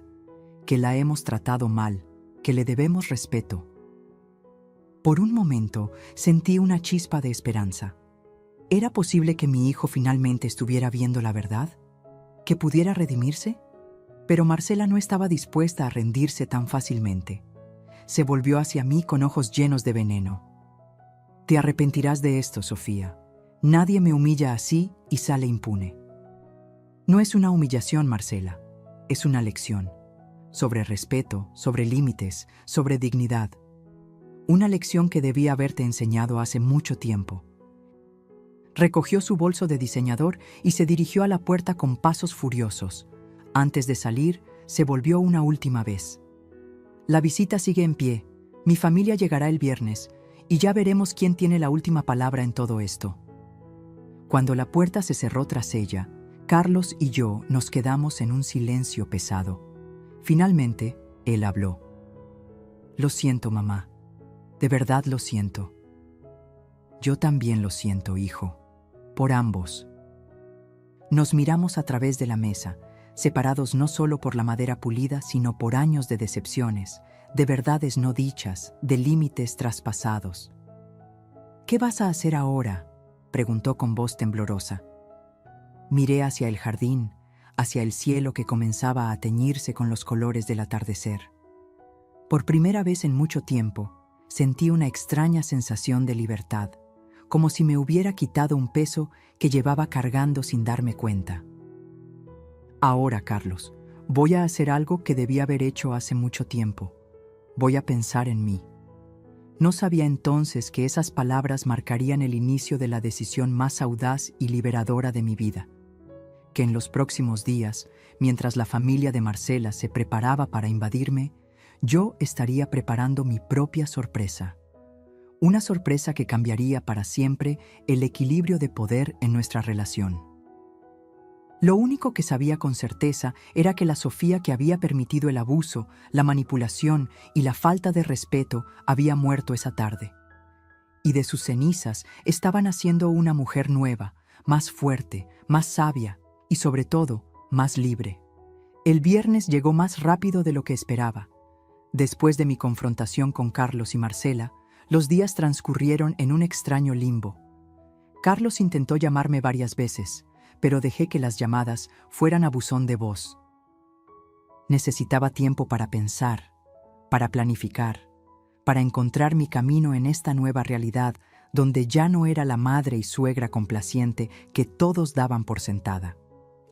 que la hemos tratado mal, que le debemos respeto». Por un momento sentí una chispa de esperanza. ¿Era posible que mi hijo finalmente estuviera viendo la verdad? ¿Que pudiera redimirse? Pero Marcela no estaba dispuesta a rendirse tan fácilmente. Se volvió hacia mí con ojos llenos de veneno. «Te arrepentirás de esto, Sofía. Nadie me humilla así y sale impune. No es una humillación, Marcela, es una lección. Sobre respeto, sobre límites, sobre dignidad. Una lección que debía haberte enseñado hace mucho tiempo. Recogió su bolso de diseñador y se dirigió a la puerta con pasos furiosos. Antes de salir, se volvió una última vez. La visita sigue en pie. Mi familia llegará el viernes y ya veremos quién tiene la última palabra en todo esto. Cuando la puerta se cerró tras ella, Carlos y yo nos quedamos en un silencio pesado. Finalmente, él habló. Lo siento, mamá. De verdad lo siento. Yo también lo siento, hijo. Por ambos. Nos miramos a través de la mesa, separados no solo por la madera pulida, sino por años de decepciones, de verdades no dichas, de límites traspasados. ¿Qué vas a hacer ahora?, preguntó con voz temblorosa. Miré hacia el jardín, hacia el cielo que comenzaba a teñirse con los colores del atardecer. Por primera vez en mucho tiempo, sentí una extraña sensación de libertad, como si me hubiera quitado un peso que llevaba cargando sin darme cuenta. Ahora, Carlos, voy a hacer algo que debí haber hecho hace mucho tiempo. Voy a pensar en mí. No sabía entonces que esas palabras marcarían el inicio de la decisión más audaz y liberadora de mi vida. Que en los próximos días, mientras la familia de Marcela se preparaba para invadirme, yo estaría preparando mi propia sorpresa. Una sorpresa que cambiaría para siempre el equilibrio de poder en nuestra relación. Lo único que sabía con certeza era que la Sofía que había permitido el abuso, la manipulación y la falta de respeto había muerto esa tarde. Y de sus cenizas estaba naciendo una mujer nueva, más fuerte, más sabia y sobre todo, más libre. El viernes llegó más rápido de lo que esperaba. Después de mi confrontación con Carlos y Marcela, los días transcurrieron en un extraño limbo. Carlos intentó llamarme varias veces, pero dejé que las llamadas fueran a buzón de voz. Necesitaba tiempo para pensar, para planificar, para encontrar mi camino en esta nueva realidad donde ya no era la madre y suegra complaciente que todos daban por sentada.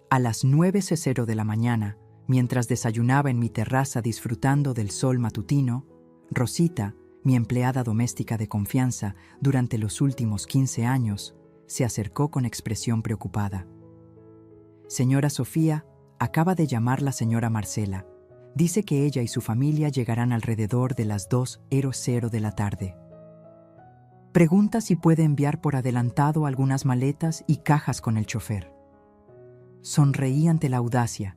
A las 9:00 de la mañana, mientras desayunaba en mi terraza disfrutando del sol matutino, Rosita, mi empleada doméstica de confianza durante los últimos 15 años, se acercó con expresión preocupada. Señora Sofía, acaba de llamar la señora Marcela. Dice que ella y su familia llegarán alrededor de las 2:00 de la tarde. Pregunta si puede enviar por adelantado algunas maletas y cajas con el chofer. Sonreí ante la audacia.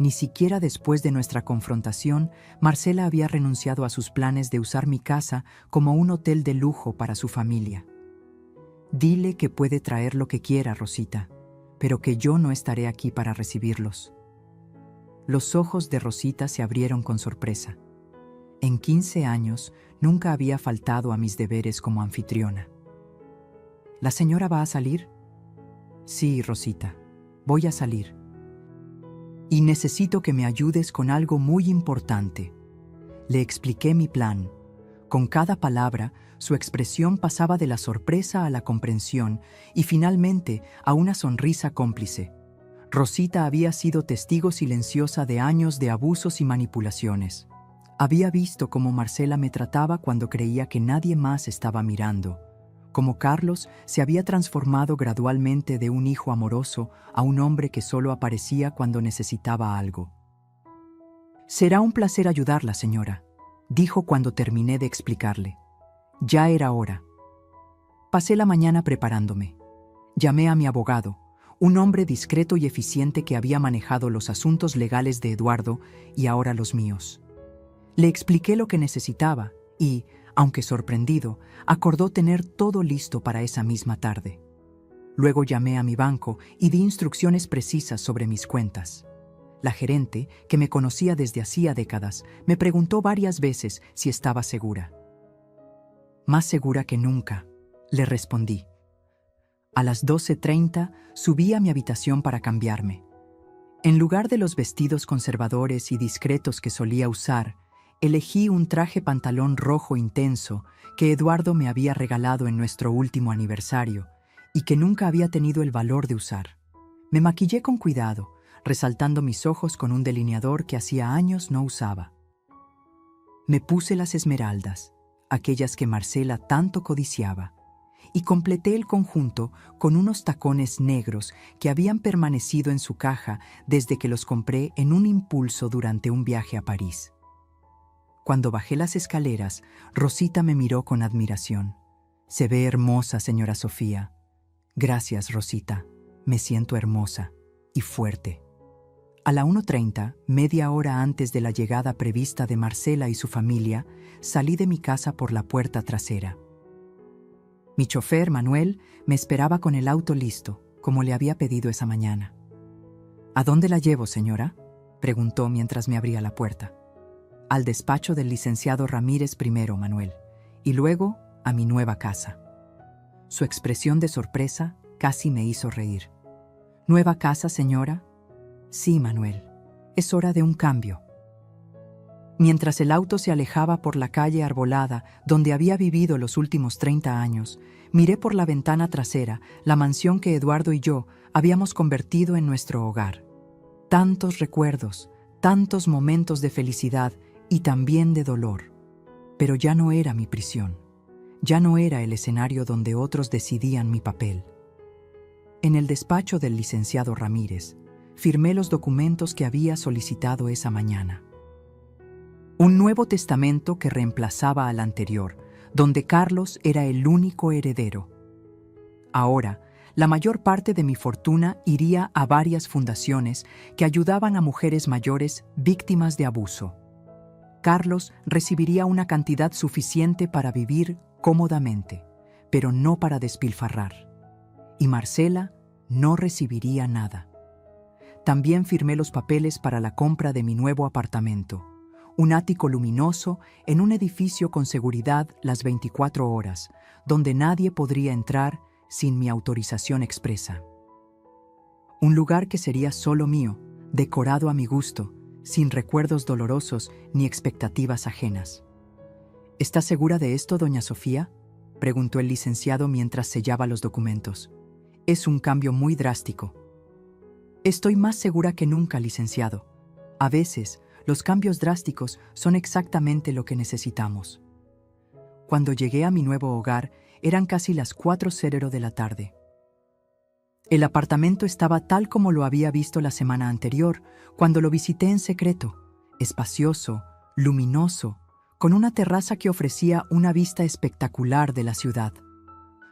Ni siquiera después de nuestra confrontación, Marcela había renunciado a sus planes de usar mi casa como un hotel de lujo para su familia. Dile que puede traer lo que quiera, Rosita, pero que yo no estaré aquí para recibirlos. Los ojos de Rosita se abrieron con sorpresa. En 15 años nunca había faltado a mis deberes como anfitriona. ¿La señora va a salir? Sí, Rosita, voy a salir. Y necesito que me ayudes con algo muy importante. Le expliqué mi plan. Con cada palabra, su expresión pasaba de la sorpresa a la comprensión y finalmente a una sonrisa cómplice. Rosita había sido testigo silenciosa de años de abusos y manipulaciones. Había visto cómo Marcela me trataba cuando creía que nadie más estaba mirando, cómo Carlos se había transformado gradualmente de un hijo amoroso a un hombre que solo aparecía cuando necesitaba algo. «Será un placer ayudarla, señora», dijo cuando terminé de explicarle. Ya era hora. Pasé la mañana preparándome. Llamé a mi abogado, un hombre discreto y eficiente que había manejado los asuntos legales de Eduardo y ahora los míos. Le expliqué lo que necesitaba y, aunque sorprendido, acordó tener todo listo para esa misma tarde. Luego llamé a mi banco y di instrucciones precisas sobre mis cuentas. La gerente, que me conocía desde hacía décadas, me preguntó varias veces si estaba segura. Más segura que nunca, le respondí. A las 12:30 subí a mi habitación para cambiarme. En lugar de los vestidos conservadores y discretos que solía usar, elegí un traje pantalón rojo intenso que Eduardo me había regalado en nuestro último aniversario y que nunca había tenido el valor de usar. Me maquillé con cuidado, resaltando mis ojos con un delineador que hacía años no usaba. Me puse las esmeraldas, aquellas que Marcela tanto codiciaba, y completé el conjunto con unos tacones negros que habían permanecido en su caja desde que los compré en un impulso durante un viaje a París. Cuando bajé las escaleras, Rosita me miró con admiración. «Se ve hermosa, señora Sofía». «Gracias, Rosita. Me siento hermosa y fuerte». A la 1:30, media hora antes de la llegada prevista de Marcela y su familia, salí de mi casa por la puerta trasera. Mi chofer, Manuel, me esperaba con el auto listo, como le había pedido esa mañana. «¿A dónde la llevo, señora?», preguntó mientras me abría la puerta. «Al despacho del licenciado Ramírez primero, Manuel, y luego a mi nueva casa». Su expresión de sorpresa casi me hizo reír. «¿Nueva casa, señora?». «Sí, Manuel. Es hora de un cambio». Mientras el auto se alejaba por la calle arbolada donde había vivido los últimos 30 años, miré por la ventana trasera la mansión que Eduardo y yo habíamos convertido en nuestro hogar. Tantos recuerdos, tantos momentos de felicidad y también de dolor. Pero ya no era mi prisión. Ya no era el escenario donde otros decidían mi papel. En el despacho del licenciado Ramírez, firmé los documentos que había solicitado esa mañana. Un nuevo testamento que reemplazaba al anterior, donde Carlos era el único heredero. Ahora, la mayor parte de mi fortuna iría a varias fundaciones que ayudaban a mujeres mayores víctimas de abuso. Carlos recibiría una cantidad suficiente para vivir cómodamente, pero no para despilfarrar. Y Marcela no recibiría nada. También firmé los papeles para la compra de mi nuevo apartamento, un ático luminoso en un edificio con seguridad las 24 horas, donde nadie podría entrar sin mi autorización expresa. Un lugar que sería solo mío, decorado a mi gusto, sin recuerdos dolorosos ni expectativas ajenas. «¿Está segura de esto, doña Sofía?», preguntó el licenciado mientras sellaba los documentos. «Es un cambio muy drástico». «Estoy más segura que nunca, licenciado. A veces, los cambios drásticos son exactamente lo que necesitamos». Cuando llegué a mi nuevo hogar, eran casi las 4:00 de la tarde. El apartamento estaba tal como lo había visto la semana anterior, cuando lo visité en secreto, espacioso, luminoso, con una terraza que ofrecía una vista espectacular de la ciudad.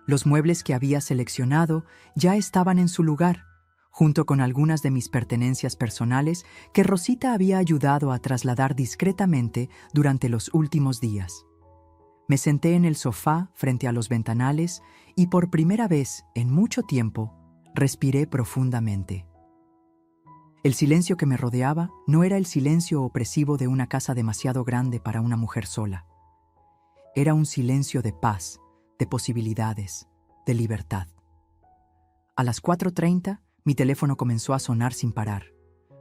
Los muebles que había seleccionado ya estaban en su lugar, junto con algunas de mis pertenencias personales que Rosita había ayudado a trasladar discretamente durante los últimos días. Me senté en el sofá frente a los ventanales y por primera vez en mucho tiempo respiré profundamente. El silencio que me rodeaba no era el silencio opresivo de una casa demasiado grande para una mujer sola. Era un silencio de paz, de posibilidades, de libertad. A las 4:30, mi teléfono comenzó a sonar sin parar.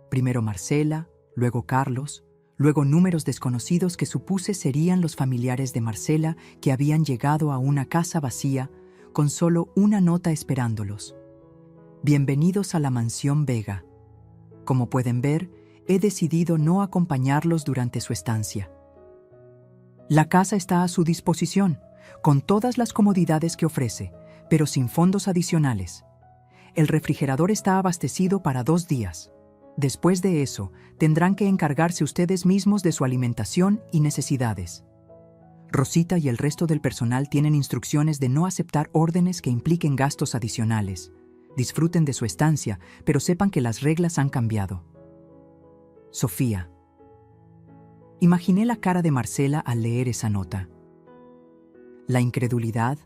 Primero Marcela, luego Carlos, luego números desconocidos que supuse serían los familiares de Marcela que habían llegado a una casa vacía con solo una nota esperándolos. «Bienvenidos a la Mansión Vega. Como pueden ver, he decidido no acompañarlos durante su estancia. La casa está a su disposición, con todas las comodidades que ofrece, pero sin fondos adicionales. El refrigerador está abastecido para 2 días. Después de eso, tendrán que encargarse ustedes mismos de su alimentación y necesidades. Rosita y el resto del personal tienen instrucciones de no aceptar órdenes que impliquen gastos adicionales. Disfruten de su estancia, pero sepan que las reglas han cambiado. Sofía». Imaginé la cara de Marcela al leer esa nota. La incredulidad,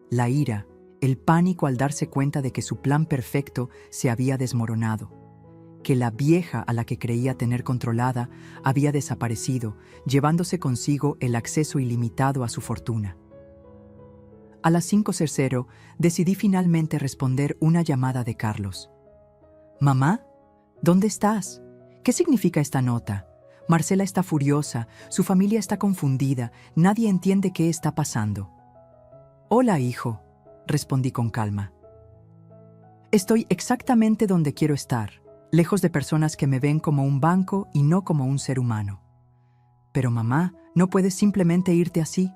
la ira, el pánico al darse cuenta de que su plan perfecto se había desmoronado, que la vieja a la que creía tener controlada había desaparecido, llevándose consigo el acceso ilimitado a su fortuna. A las 5:00 decidí finalmente responder una llamada de Carlos. «Mamá, ¿dónde estás? ¿Qué significa esta nota? Marcela está furiosa, su familia está confundida, nadie entiende qué está pasando». «Hola, hijo», respondí con calma. Estoy exactamente donde quiero estar, lejos de personas que me ven como un banco y no como un ser humano. Pero mamá, no puedes simplemente irte así.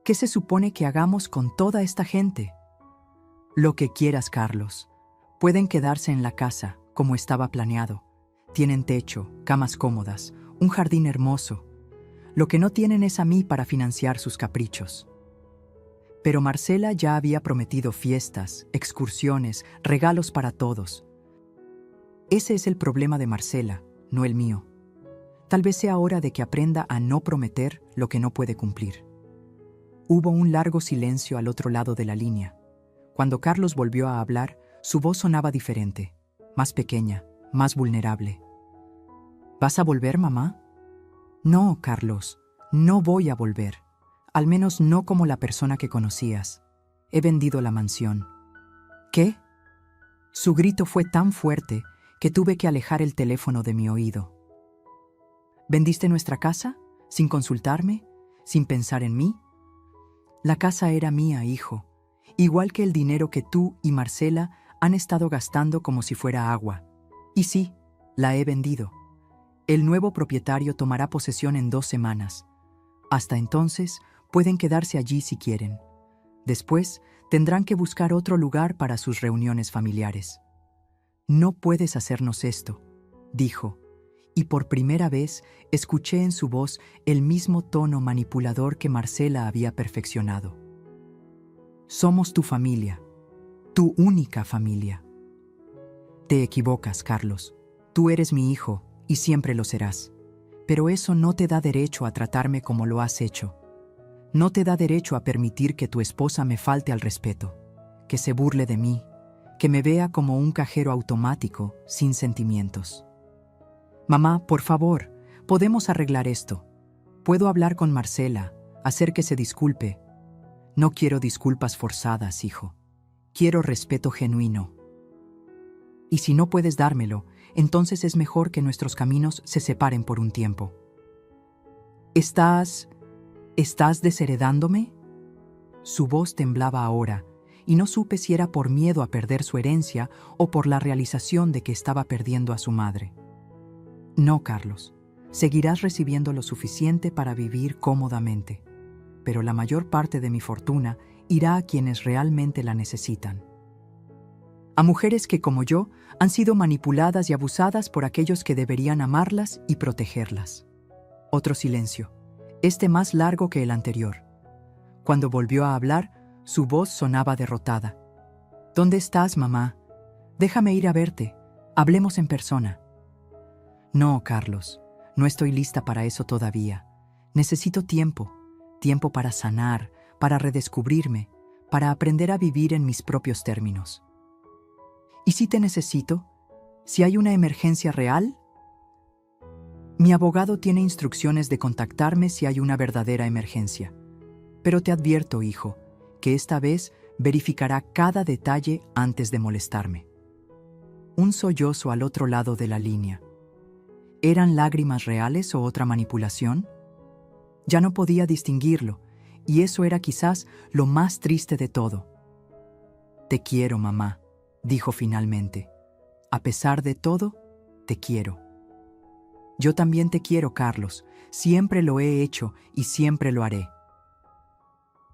¿Qué se supone que hagamos con toda esta gente? Lo que quieras, Carlos. Pueden quedarse en la casa, como estaba planeado. Tienen techo, camas cómodas, un jardín hermoso. Lo que no tienen es a mí para financiar sus caprichos. Pero Marcela ya había prometido fiestas, excursiones, regalos para todos. Ese es el problema de Marcela, no el mío. Tal vez sea hora de que aprenda a no prometer lo que no puede cumplir. Hubo un largo silencio al otro lado de la línea. Cuando Carlos volvió a hablar, su voz sonaba diferente, más pequeña, más vulnerable. ¿Vas a volver, mamá? No, Carlos, no voy a volver. Al menos no como la persona que conocías. He vendido la mansión. ¿Qué? Su grito fue tan fuerte que tuve que alejar el teléfono de mi oído. ¿Vendiste nuestra casa? ¿Sin consultarme? ¿Sin pensar en mí? La casa era mía, hijo, igual que el dinero que tú y Marcela han estado gastando como si fuera agua. Y sí, la he vendido. El nuevo propietario tomará posesión en 2 semanas. Hasta entonces, pueden quedarse allí si quieren. Después, tendrán que buscar otro lugar para sus reuniones familiares. No puedes hacernos esto, dijo, y por primera vez escuché en su voz el mismo tono manipulador que Marcela había perfeccionado. Somos tu familia, tu única familia. Te equivocas, Carlos. Tú eres mi hijo y siempre lo serás. Pero eso no te da derecho a tratarme como lo has hecho. No te da derecho a permitir que tu esposa me falte al respeto, que se burle de mí, que me vea como un cajero automático, sin sentimientos. Mamá, por favor, podemos arreglar esto. Puedo hablar con Marcela, hacer que se disculpe. No quiero disculpas forzadas, hijo. Quiero respeto genuino. Y si no puedes dármelo, entonces es mejor que nuestros caminos se separen por un tiempo. ¿Estás desheredándome? Su voz temblaba ahora, y no supe si era por miedo a perder su herencia o por la realización de que estaba perdiendo a su madre. No, Carlos. Seguirás recibiendo lo suficiente para vivir cómodamente, pero la mayor parte de mi fortuna irá a quienes realmente la necesitan. A mujeres que, como yo, han sido manipuladas y abusadas por aquellos que deberían amarlas y protegerlas. Otro silencio, este más largo que el anterior. Cuando volvió a hablar, su voz sonaba derrotada. ¿Dónde estás, mamá? Déjame ir a verte. Hablemos en persona. No, Carlos, no estoy lista para eso todavía. Necesito tiempo para sanar, para redescubrirme, para aprender a vivir en mis propios términos. ¿Y si te necesito? ¿Si hay una emergencia real? Mi abogado tiene instrucciones de contactarme si hay una verdadera emergencia. Pero te advierto, hijo, que esta vez verificará cada detalle antes de molestarme. Un sollozo al otro lado de la línea. ¿Eran lágrimas reales o otra manipulación? Ya no podía distinguirlo, y eso era quizás lo más triste de todo. Te quiero, mamá, dijo finalmente. A pesar de todo, te quiero. Yo también te quiero, Carlos. Siempre lo he hecho y siempre lo haré.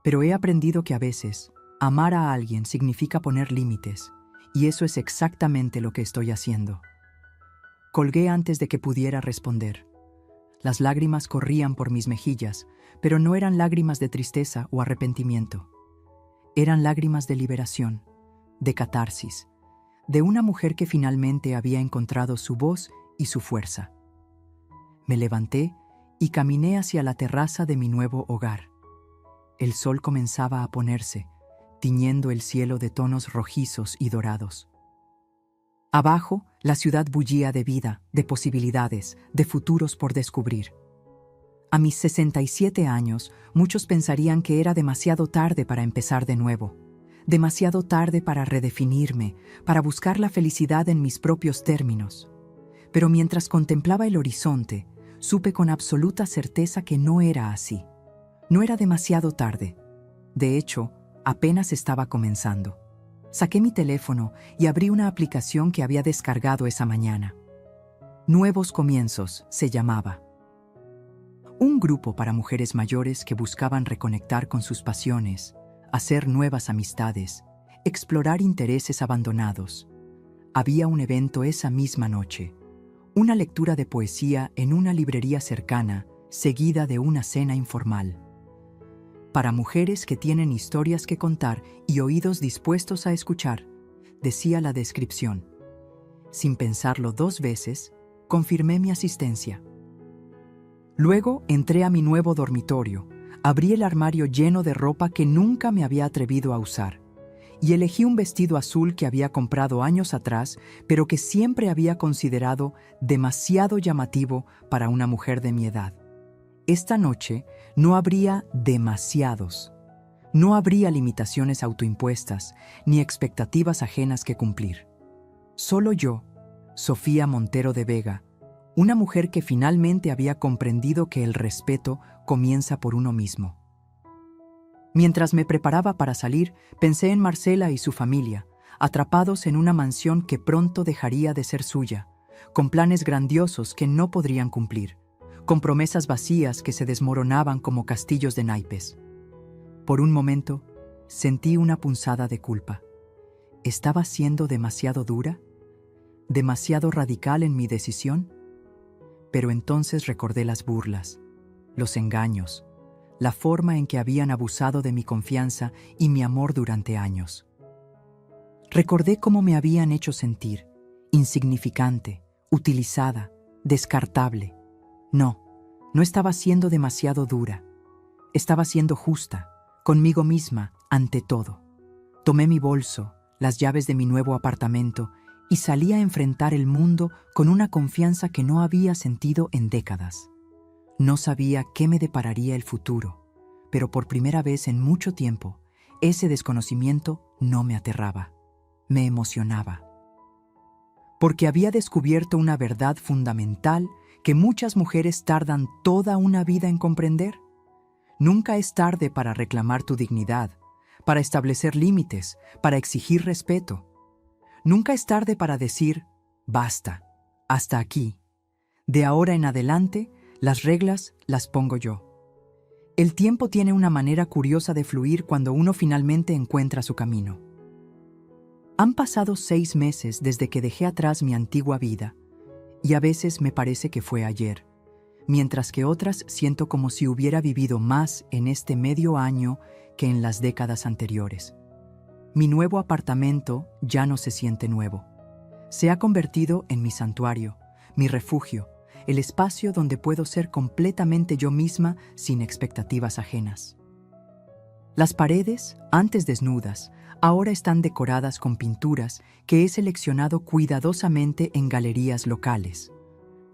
Pero he aprendido que a veces, amar a alguien significa poner límites, y eso es exactamente lo que estoy haciendo. Colgué antes de que pudiera responder. Las lágrimas corrían por mis mejillas, pero no eran lágrimas de tristeza o arrepentimiento. Eran lágrimas de liberación, de catarsis, de una mujer que finalmente había encontrado su voz y su fuerza. Me levanté y caminé hacia la terraza de mi nuevo hogar. El sol comenzaba a ponerse, tiñendo el cielo de tonos rojizos y dorados. Abajo, la ciudad bullía de vida, de posibilidades, de futuros por descubrir. A mis 67 años, muchos pensarían que era demasiado tarde para empezar de nuevo, demasiado tarde para redefinirme, para buscar la felicidad en mis propios términos. Pero mientras contemplaba el horizonte, supe con absoluta certeza que no era así. No era demasiado tarde. De hecho, apenas estaba comenzando. Saqué mi teléfono y abrí una aplicación que había descargado esa mañana. Nuevos Comienzos se llamaba. Un grupo para mujeres mayores que buscaban reconectar con sus pasiones, hacer nuevas amistades, explorar intereses abandonados. Había un evento esa misma noche, una lectura de poesía en una librería cercana, seguida de una cena informal. Para mujeres que tienen historias que contar y oídos dispuestos a escuchar, decía la descripción. Sin pensarlo 2 veces, confirmé mi asistencia. Luego entré a mi nuevo dormitorio, abrí el armario lleno de ropa que nunca me había atrevido a usar, y elegí un vestido azul que había comprado años atrás, pero que siempre había considerado demasiado llamativo para una mujer de mi edad. Esta noche no habría demasiados. No habría limitaciones autoimpuestas ni expectativas ajenas que cumplir. Solo yo, Sofía Montero de Vega, una mujer que finalmente había comprendido que el respeto comienza por uno mismo. Mientras me preparaba para salir, pensé en Marcela y su familia, atrapados en una mansión que pronto dejaría de ser suya, con planes grandiosos que no podrían cumplir, con promesas vacías que se desmoronaban como castillos de naipes. Por un momento, sentí una punzada de culpa. ¿Estaba siendo demasiado dura? ¿Demasiado radical en mi decisión? Pero entonces recordé las burlas, los engaños, la forma en que habían abusado de mi confianza y mi amor durante años. Recordé cómo me habían hecho sentir, insignificante, utilizada, descartable. No estaba siendo demasiado dura. Estaba siendo justa, conmigo misma, ante todo. Tomé mi bolso, las llaves de mi nuevo apartamento y salí a enfrentar el mundo con una confianza que no había sentido en décadas. No sabía qué me depararía el futuro, pero por primera vez en mucho tiempo, ese desconocimiento no me aterraba, me emocionaba. Porque había descubierto una verdad fundamental que muchas mujeres tardan toda una vida en comprender. Nunca es tarde para reclamar tu dignidad, para establecer límites, para exigir respeto. Nunca es tarde para decir, basta, hasta aquí. De ahora en adelante, las reglas las pongo yo. El tiempo tiene una manera curiosa de fluir cuando uno finalmente encuentra su camino. Han pasado 6 meses desde que dejé atrás mi antigua vida, y a veces me parece que fue ayer, mientras que otras siento como si hubiera vivido más en este medio año que en las décadas anteriores. Mi nuevo apartamento ya no se siente nuevo. Se ha convertido en mi santuario, mi refugio, el espacio donde puedo ser completamente yo misma sin expectativas ajenas. Las paredes, antes desnudas, ahora están decoradas con pinturas que he seleccionado cuidadosamente en galerías locales.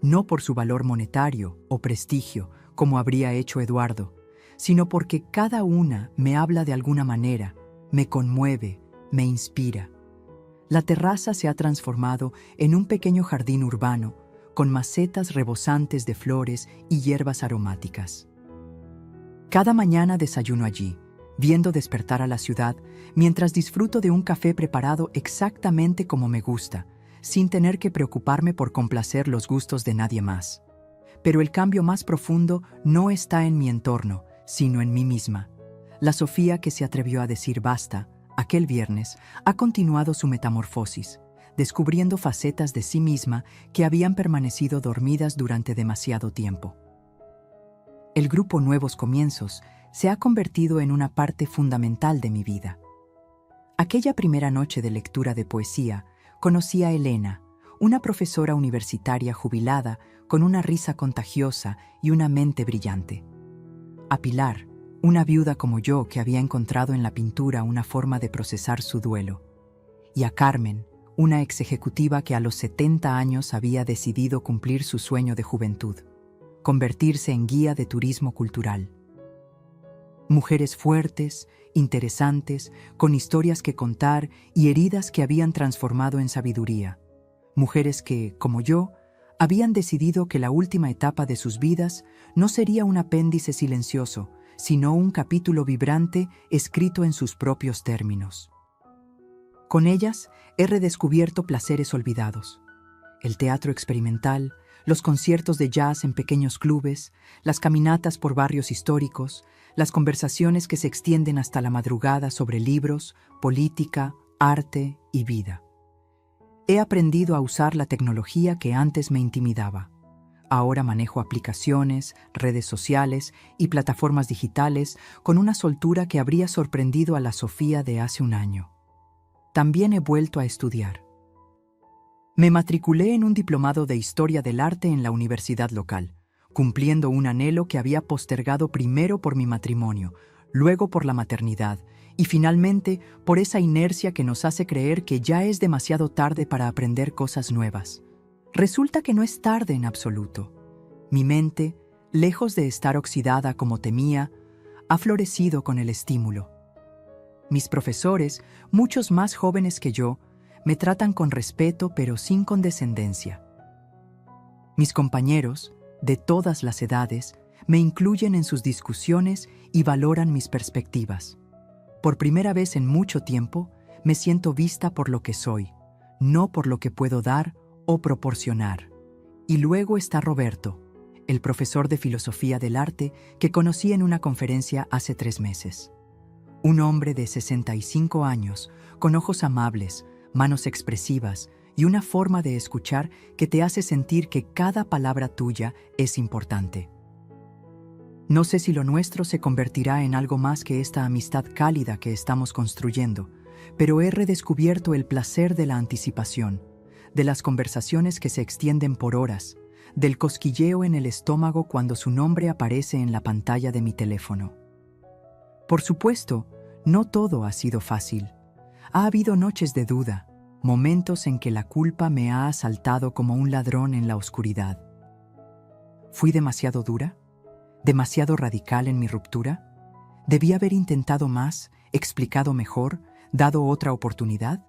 No por su valor monetario o prestigio, como habría hecho Eduardo, sino porque cada una me habla de alguna manera, me conmueve, me inspira. La terraza se ha transformado en un pequeño jardín urbano, con macetas rebosantes de flores y hierbas aromáticas. Cada mañana desayuno allí, viendo despertar a la ciudad, mientras disfruto de un café preparado exactamente como me gusta, sin tener que preocuparme por complacer los gustos de nadie más. Pero el cambio más profundo no está en mi entorno, sino en mí misma. La Sofía que se atrevió a decir basta, aquel viernes, ha continuado su metamorfosis, descubriendo facetas de sí misma que habían permanecido dormidas durante demasiado tiempo. El grupo Nuevos Comienzos se ha convertido en una parte fundamental de mi vida. Aquella primera noche de lectura de poesía, conocí a Elena, una profesora universitaria jubilada con una risa contagiosa y una mente brillante. A Pilar, una viuda como yo que había encontrado en la pintura una forma de procesar su duelo. Y a Carmen, una ex ejecutiva que a los 70 años había decidido cumplir su sueño de juventud, convertirse en guía de turismo cultural. Mujeres fuertes, interesantes, con historias que contar y heridas que habían transformado en sabiduría. Mujeres que, como yo, habían decidido que la última etapa de sus vidas no sería un apéndice silencioso, sino un capítulo vibrante escrito en sus propios términos. Con ellas he redescubierto placeres olvidados. El teatro experimental, los conciertos de jazz en pequeños clubes, las caminatas por barrios históricos, las conversaciones que se extienden hasta la madrugada sobre libros, política, arte y vida. He aprendido a usar la tecnología que antes me intimidaba. Ahora manejo aplicaciones, redes sociales y plataformas digitales con una soltura que habría sorprendido a la Sofía de hace un año. También he vuelto a estudiar. Me matriculé en un diplomado de Historia del Arte en la universidad local, cumpliendo un anhelo que había postergado primero por mi matrimonio, luego por la maternidad y finalmente por esa inercia que nos hace creer que ya es demasiado tarde para aprender cosas nuevas. Resulta que no es tarde en absoluto. Mi mente, lejos de estar oxidada como temía, ha florecido con el estímulo. Mis profesores, muchos más jóvenes que yo, me tratan con respeto pero sin condescendencia. Mis compañeros, de todas las edades, me incluyen en sus discusiones y valoran mis perspectivas. Por primera vez en mucho tiempo, me siento vista por lo que soy, no por lo que puedo dar o proporcionar. Y luego está Roberto, el profesor de filosofía del arte que conocí en una conferencia hace 3 meses. Un hombre de 65 años, con ojos amables, manos expresivas y una forma de escuchar que te hace sentir que cada palabra tuya es importante. No sé si lo nuestro se convertirá en algo más que esta amistad cálida que estamos construyendo, pero he redescubierto el placer de la anticipación, de las conversaciones que se extienden por horas, del cosquilleo en el estómago cuando su nombre aparece en la pantalla de mi teléfono. Por supuesto, no todo ha sido fácil. Ha habido noches de duda, momentos en que la culpa me ha asaltado como un ladrón en la oscuridad. ¿Fui demasiado dura? ¿Demasiado radical en mi ruptura? ¿Debí haber intentado más, explicado mejor, dado otra oportunidad?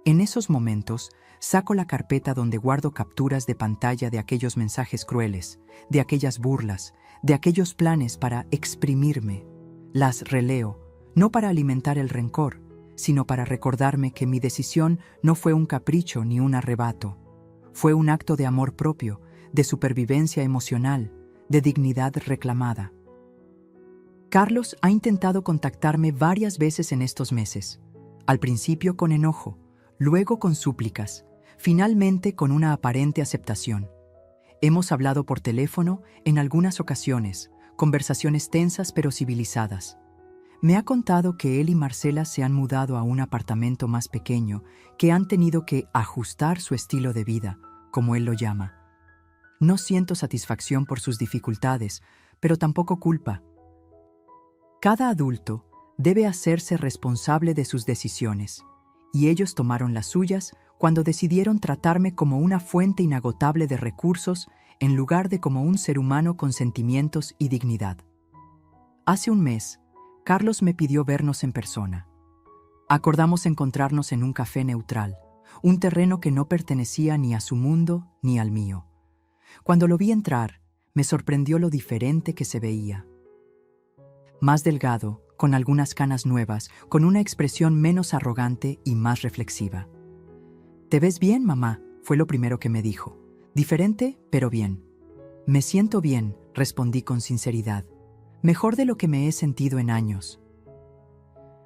En esos momentos, saco la carpeta donde guardo capturas de pantalla de aquellos mensajes crueles, de aquellas burlas, de aquellos planes para exprimirme. Las releo, no para alimentar el rencor, sino para recordarme que mi decisión no fue un capricho ni un arrebato. Fue un acto de amor propio, de supervivencia emocional, de dignidad reclamada. Carlos ha intentado contactarme varias veces en estos meses, al principio con enojo, luego con súplicas, finalmente con una aparente aceptación. Hemos hablado por teléfono en algunas ocasiones, conversaciones tensas pero civilizadas. Me ha contado que él y Marcela se han mudado a un apartamento más pequeño, que han tenido que ajustar su estilo de vida, como él lo llama. No siento satisfacción por sus dificultades, pero tampoco culpa. Cada adulto debe hacerse responsable de sus decisiones, y ellos tomaron las suyas cuando decidieron tratarme como una fuente inagotable de recursos en lugar de como un ser humano con sentimientos y dignidad. Hace un mes, Carlos me pidió vernos en persona. Acordamos encontrarnos en un café neutral, un terreno que no pertenecía ni a su mundo ni al mío. Cuando lo vi entrar, me sorprendió lo diferente que se veía. Más delgado, con algunas canas nuevas, con una expresión menos arrogante y más reflexiva. «¿Te ves bien, mamá?», fue lo primero que me dijo. «Diferente, pero bien». «Me siento bien», respondí con sinceridad. «Mejor de lo que me he sentido en años».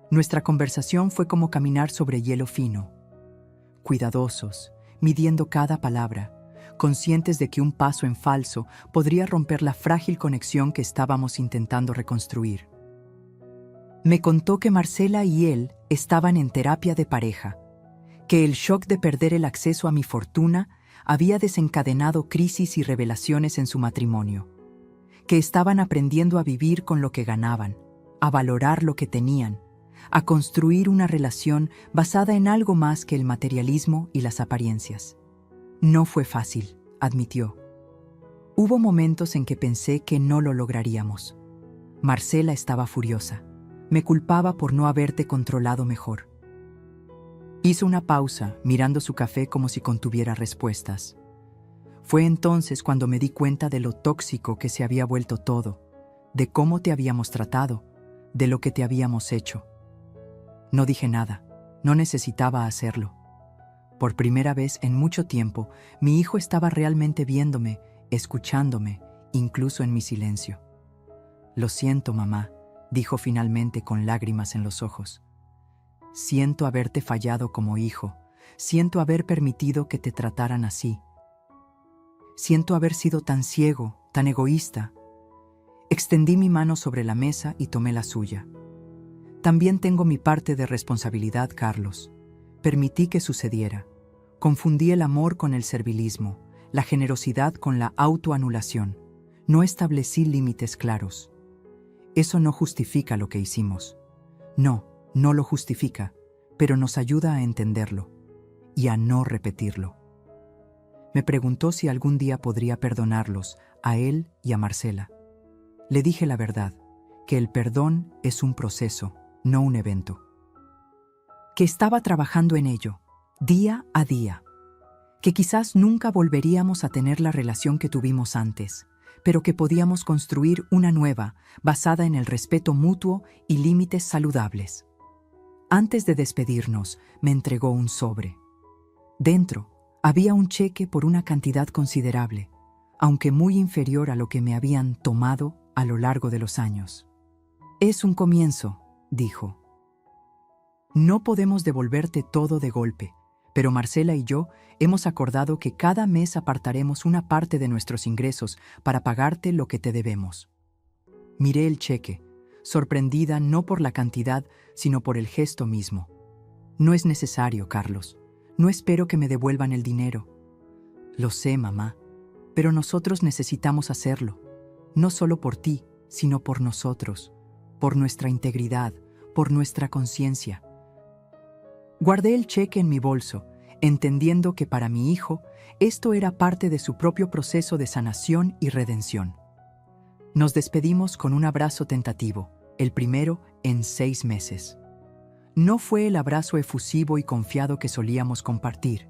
Nuestra conversación fue como caminar sobre hielo fino. Cuidadosos, midiendo cada palabra, conscientes de que un paso en falso podría romper la frágil conexión que estábamos intentando reconstruir. Me contó que Marcela y él estaban en terapia de pareja, que el shock de perder el acceso a mi fortuna había desencadenado crisis y revelaciones en su matrimonio, que estaban aprendiendo a vivir con lo que ganaban, a valorar lo que tenían, a construir una relación basada en algo más que el materialismo y las apariencias. No fue fácil, admitió. Hubo momentos en que pensé que no lo lograríamos. Marcela estaba furiosa. Me culpaba por no haberte controlado mejor. Hizo una pausa, mirando su café como si contuviera respuestas. Fue entonces cuando me di cuenta de lo tóxico que se había vuelto todo, de cómo te habíamos tratado, de lo que te habíamos hecho. No dije nada. No necesitaba hacerlo. Por primera vez en mucho tiempo, mi hijo estaba realmente viéndome, escuchándome, incluso en mi silencio. «Lo siento, mamá», dijo finalmente con lágrimas en los ojos. «Siento haberte fallado como hijo. Siento haber permitido que te trataran así. Siento haber sido tan ciego, tan egoísta». Extendí mi mano sobre la mesa y tomé la suya. «También tengo mi parte de responsabilidad, Carlos. Permití que sucediera. Confundí el amor con el servilismo, la generosidad con la autoanulación. No establecí límites claros. Eso no justifica lo que hicimos. No, no lo justifica, pero nos ayuda a entenderlo y a no repetirlo». Me preguntó si algún día podría perdonarlos, a él y a Marcela. Le dije la verdad, que el perdón es un proceso, no un evento. Que estaba trabajando en ello, día a día. Que quizás nunca volveríamos a tener la relación que tuvimos antes, pero que podíamos construir una nueva, basada en el respeto mutuo y límites saludables. Antes de despedirnos, me entregó un sobre. Dentro, había un cheque por una cantidad considerable, aunque muy inferior a lo que me habían tomado a lo largo de los años. «Es un comienzo», dijo. «No podemos devolverte todo de golpe, pero Marcela y yo hemos acordado que cada mes apartaremos una parte de nuestros ingresos para pagarte lo que te debemos». Miré el cheque, sorprendida no por la cantidad, sino por el gesto mismo. «No es necesario, Carlos. No espero que me devuelvan el dinero». «Lo sé, mamá, pero nosotros necesitamos hacerlo, no solo por ti, sino por nosotros, por nuestra integridad, por nuestra conciencia». Guardé el cheque en mi bolso, entendiendo que para mi hijo esto era parte de su propio proceso de sanación y redención. Nos despedimos con un abrazo tentativo, el primero en 6 meses. No fue el abrazo efusivo y confiado que solíamos compartir,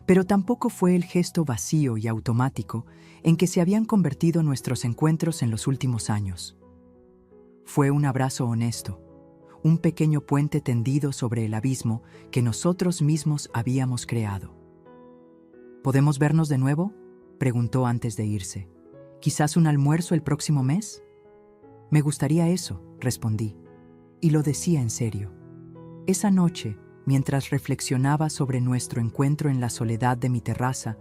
pero tampoco fue el gesto vacío y automático en que se habían convertido nuestros encuentros en los últimos años. Fue un abrazo honesto, un pequeño puente tendido sobre el abismo que nosotros mismos habíamos creado. «¿Podemos vernos de nuevo?», preguntó antes de irse. «¿Quizás un almuerzo el próximo mes?». «Me gustaría eso», respondí, y lo decía en serio. Esa noche, mientras reflexionaba sobre nuestro encuentro en la soledad de mi terraza,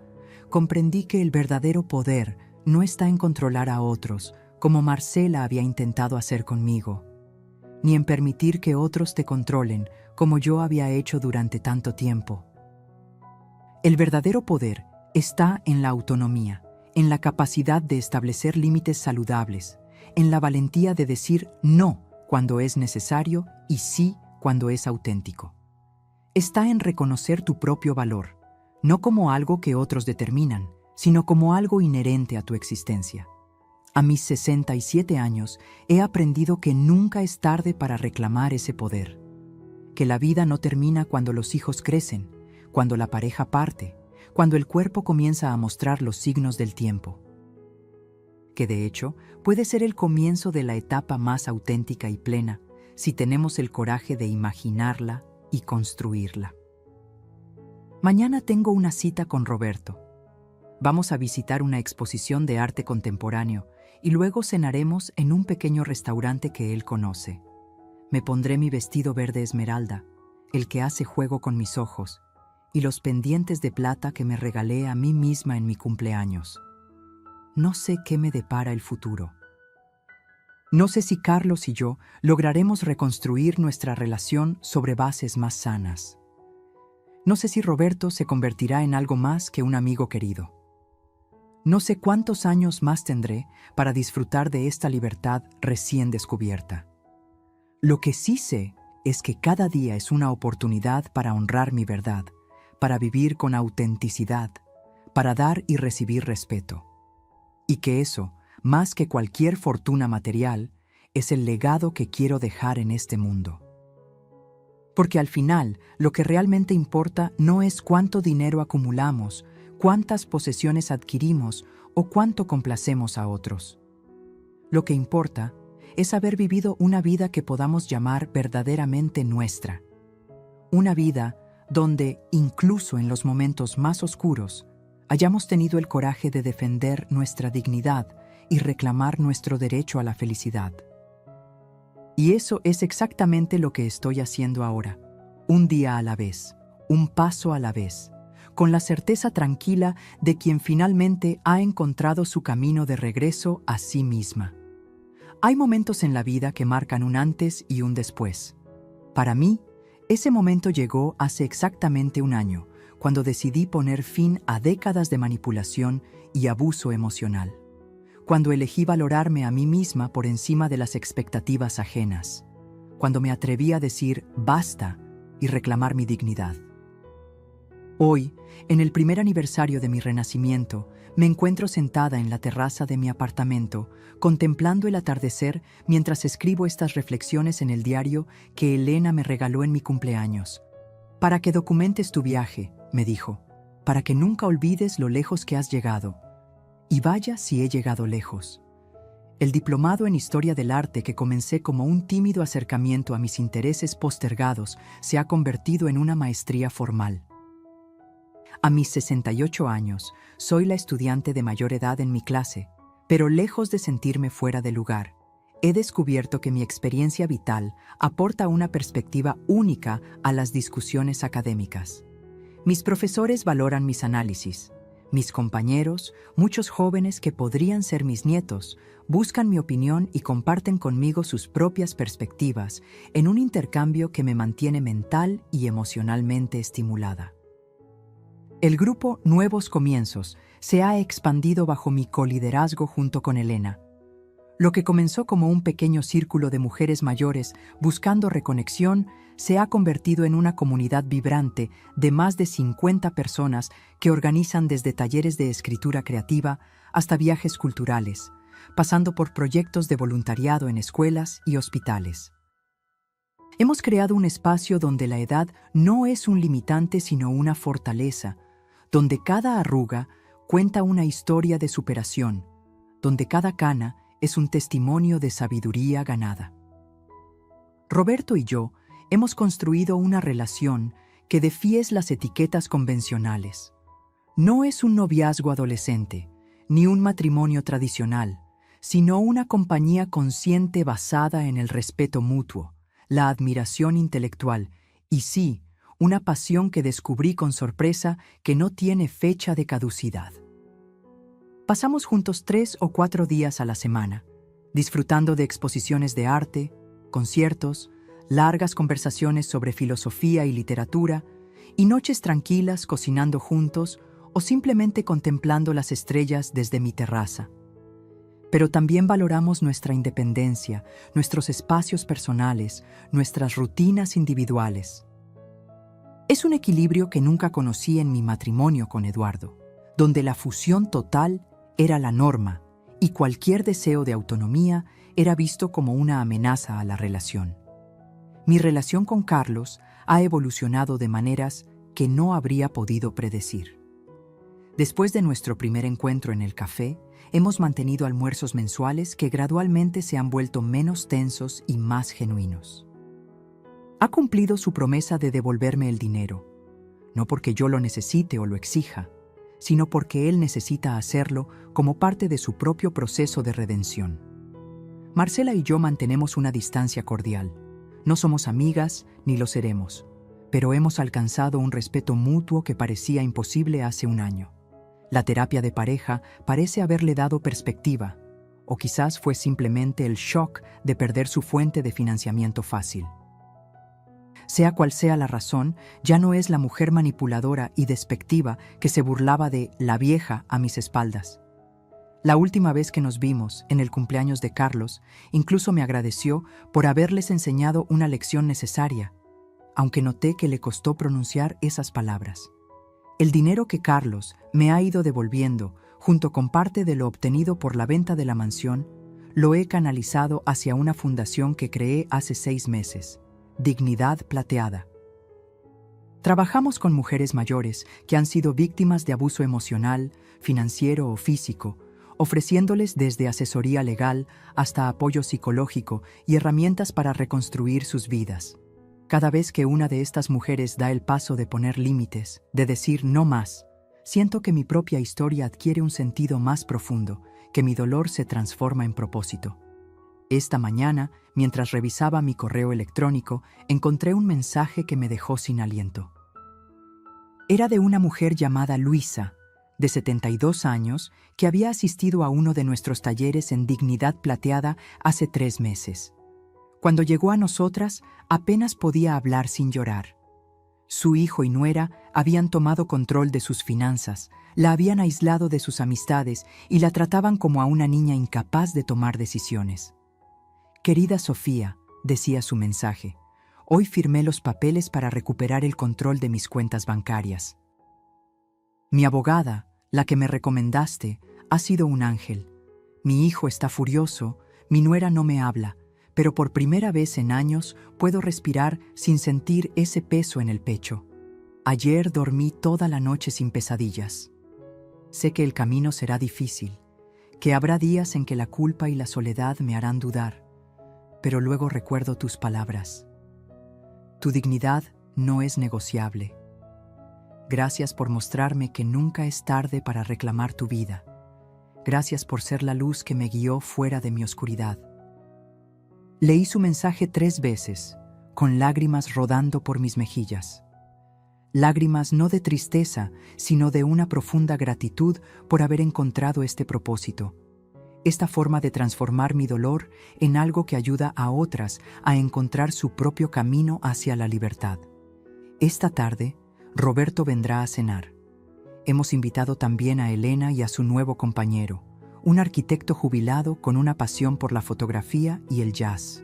comprendí que el verdadero poder no está en controlar a otros, como Marcela había intentado hacer conmigo, ni en permitir que otros te controlen, como yo había hecho durante tanto tiempo. El verdadero poder está en la autonomía, en la capacidad de establecer límites saludables, en la valentía de decir no cuando es necesario y sí cuando es auténtico. Está en reconocer tu propio valor, no como algo que otros determinan, sino como algo inherente a tu existencia. A mis 67 años he aprendido que nunca es tarde para reclamar ese poder, que la vida no termina cuando los hijos crecen, cuando la pareja parte, cuando el cuerpo comienza a mostrar los signos del tiempo, que de hecho puede ser el comienzo de la etapa más auténtica y plena si tenemos el coraje de imaginarla y construirla. Mañana tengo una cita con Roberto. Vamos a visitar una exposición de arte contemporáneo y luego cenaremos en un pequeño restaurante que él conoce. Me pondré mi vestido verde esmeralda, el que hace juego con mis ojos, y los pendientes de plata que me regalé a mí misma en mi cumpleaños. No sé qué me depara el futuro. No sé si Carlos y yo lograremos reconstruir nuestra relación sobre bases más sanas. No sé si Roberto se convertirá en algo más que un amigo querido. No sé cuántos años más tendré para disfrutar de esta libertad recién descubierta. Lo que sí sé es que cada día es una oportunidad para honrar mi verdad, para vivir con autenticidad, para dar y recibir respeto. Y que eso, más que cualquier fortuna material, es el legado que quiero dejar en este mundo. Porque al final, lo que realmente importa no es cuánto dinero acumulamos, cuántas posesiones adquirimos o cuánto complacemos a otros. Lo que importa es haber vivido una vida que podamos llamar verdaderamente nuestra. Una vida donde, incluso en los momentos más oscuros, hayamos tenido el coraje de defender nuestra dignidad y reclamar nuestro derecho a la felicidad. Y eso es exactamente lo que estoy haciendo ahora, un día a la vez, un paso a la vez, con la certeza tranquila de quien finalmente ha encontrado su camino de regreso a sí misma. Hay momentos en la vida que marcan un antes y un después. Para mí, ese momento llegó hace exactamente un año, cuando decidí poner fin a décadas de manipulación y abuso emocional. Cuando elegí valorarme a mí misma por encima de las expectativas ajenas. Cuando me atreví a decir basta y reclamar mi dignidad. Hoy, en el primer aniversario de mi renacimiento, me encuentro sentada en la terraza de mi apartamento, contemplando el atardecer mientras escribo estas reflexiones en el diario que Elena me regaló en mi cumpleaños. Para que documentes tu viaje, me dijo, para que nunca olvides lo lejos que has llegado. Y vaya si he llegado lejos. El diplomado en Historia del Arte que comencé como un tímido acercamiento a mis intereses postergados se ha convertido en una maestría formal. A mis 68 años, soy la estudiante de mayor edad en mi clase, pero lejos de sentirme fuera de lugar, he descubierto que mi experiencia vital aporta una perspectiva única a las discusiones académicas. Mis profesores valoran mis análisis. Mis compañeros, muchos jóvenes que podrían ser mis nietos, buscan mi opinión y comparten conmigo sus propias perspectivas en un intercambio que me mantiene mental y emocionalmente estimulada. El grupo Nuevos Comienzos se ha expandido bajo mi coliderazgo junto con Elena. Lo que comenzó como un pequeño círculo de mujeres mayores buscando reconexión se ha convertido en una comunidad vibrante de más de 50 personas que organizan desde talleres de escritura creativa hasta viajes culturales, pasando por proyectos de voluntariado en escuelas y hospitales. Hemos creado un espacio donde la edad no es un limitante sino una fortaleza, donde cada arruga cuenta una historia de superación, donde cada cana es un testimonio de sabiduría ganada. Roberto y yo hemos construido una relación que defía las etiquetas convencionales. No es un noviazgo adolescente, ni un matrimonio tradicional, sino una compañía consciente basada en el respeto mutuo, la admiración intelectual y sí, una pasión que descubrí con sorpresa que no tiene fecha de caducidad. Pasamos juntos 3 o 4 días a la semana, disfrutando de exposiciones de arte, conciertos, largas conversaciones sobre filosofía y literatura, y noches tranquilas cocinando juntos o simplemente contemplando las estrellas desde mi terraza. Pero también valoramos nuestra independencia, nuestros espacios personales, nuestras rutinas individuales. Es un equilibrio que nunca conocí en mi matrimonio con Eduardo, donde la fusión total era la norma y cualquier deseo de autonomía era visto como una amenaza a la relación. Mi relación con Carlos ha evolucionado de maneras que no habría podido predecir. Después de nuestro primer encuentro en el café, hemos mantenido almuerzos mensuales que gradualmente se han vuelto menos tensos y más genuinos. Ha cumplido su promesa de devolverme el dinero, no porque yo lo necesite o lo exija, sino porque él necesita hacerlo como parte de su propio proceso de redención. Marcela y yo mantenemos una distancia cordial. No somos amigas ni lo seremos, pero hemos alcanzado un respeto mutuo que parecía imposible hace un año. La terapia de pareja parece haberle dado perspectiva, o quizás fue simplemente el shock de perder su fuente de financiamiento fácil. Sea cual sea la razón, ya no es la mujer manipuladora y despectiva que se burlaba de la vieja a mis espaldas. La última vez que nos vimos, en el cumpleaños de Carlos, incluso me agradeció por haberles enseñado una lección necesaria, aunque noté que le costó pronunciar esas palabras. El dinero que Carlos me ha ido devolviendo, junto con parte de lo obtenido por la venta de la mansión, lo he canalizado hacia una fundación que creé hace 6 meses. Dignidad Plateada. Trabajamos con mujeres mayores que han sido víctimas de abuso emocional, financiero o físico, ofreciéndoles desde asesoría legal hasta apoyo psicológico y herramientas para reconstruir sus vidas. Cada vez que una de estas mujeres da el paso de poner límites, de decir no más, siento que mi propia historia adquiere un sentido más profundo, que mi dolor se transforma en propósito. Esta mañana, mientras revisaba mi correo electrónico, encontré un mensaje que me dejó sin aliento. Era de una mujer llamada Luisa, de 72 años, que había asistido a uno de nuestros talleres en Dignidad Plateada hace 3 meses. Cuando llegó a nosotras, apenas podía hablar sin llorar. Su hijo y nuera habían tomado control de sus finanzas, la habían aislado de sus amistades y la trataban como a una niña incapaz de tomar decisiones. «Querida Sofía», decía su mensaje, «hoy firmé los papeles para recuperar el control de mis cuentas bancarias. Mi abogada, la que me recomendaste, ha sido un ángel. Mi hijo está furioso, mi nuera no me habla, pero por primera vez en años puedo respirar sin sentir ese peso en el pecho. Ayer dormí toda la noche sin pesadillas. Sé que el camino será difícil, que habrá días en que la culpa y la soledad me harán dudar, pero luego recuerdo tus palabras. Tu dignidad no es negociable. Gracias por mostrarme que nunca es tarde para reclamar tu vida. Gracias por ser la luz que me guió fuera de mi oscuridad». Leí su mensaje 3 veces, con lágrimas rodando por mis mejillas. Lágrimas no de tristeza, sino de una profunda gratitud por haber encontrado este propósito, esta forma de transformar mi dolor en algo que ayuda a otras a encontrar su propio camino hacia la libertad. Esta tarde, Roberto vendrá a cenar. Hemos invitado también a Elena y a su nuevo compañero, un arquitecto jubilado con una pasión por la fotografía y el jazz.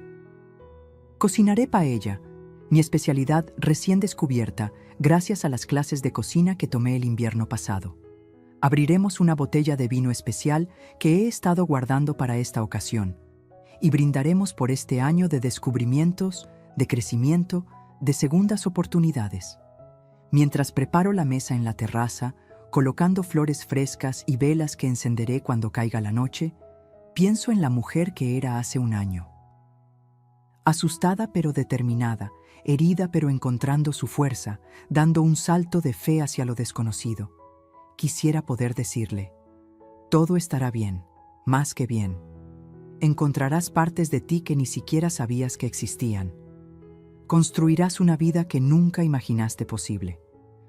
Cocinaré paella, mi especialidad recién descubierta gracias a las clases de cocina que tomé el invierno pasado. Abriremos una botella de vino especial que he estado guardando para esta ocasión y brindaremos por este año de descubrimientos, de crecimiento, de segundas oportunidades. Mientras preparo la mesa en la terraza, colocando flores frescas y velas que encenderé cuando caiga la noche, pienso en la mujer que era hace un año. Asustada pero determinada, herida pero encontrando su fuerza, dando un salto de fe hacia lo desconocido. Quisiera poder decirle, todo estará bien, más que bien. Encontrarás partes de ti que ni siquiera sabías que existían. Construirás una vida que nunca imaginaste posible.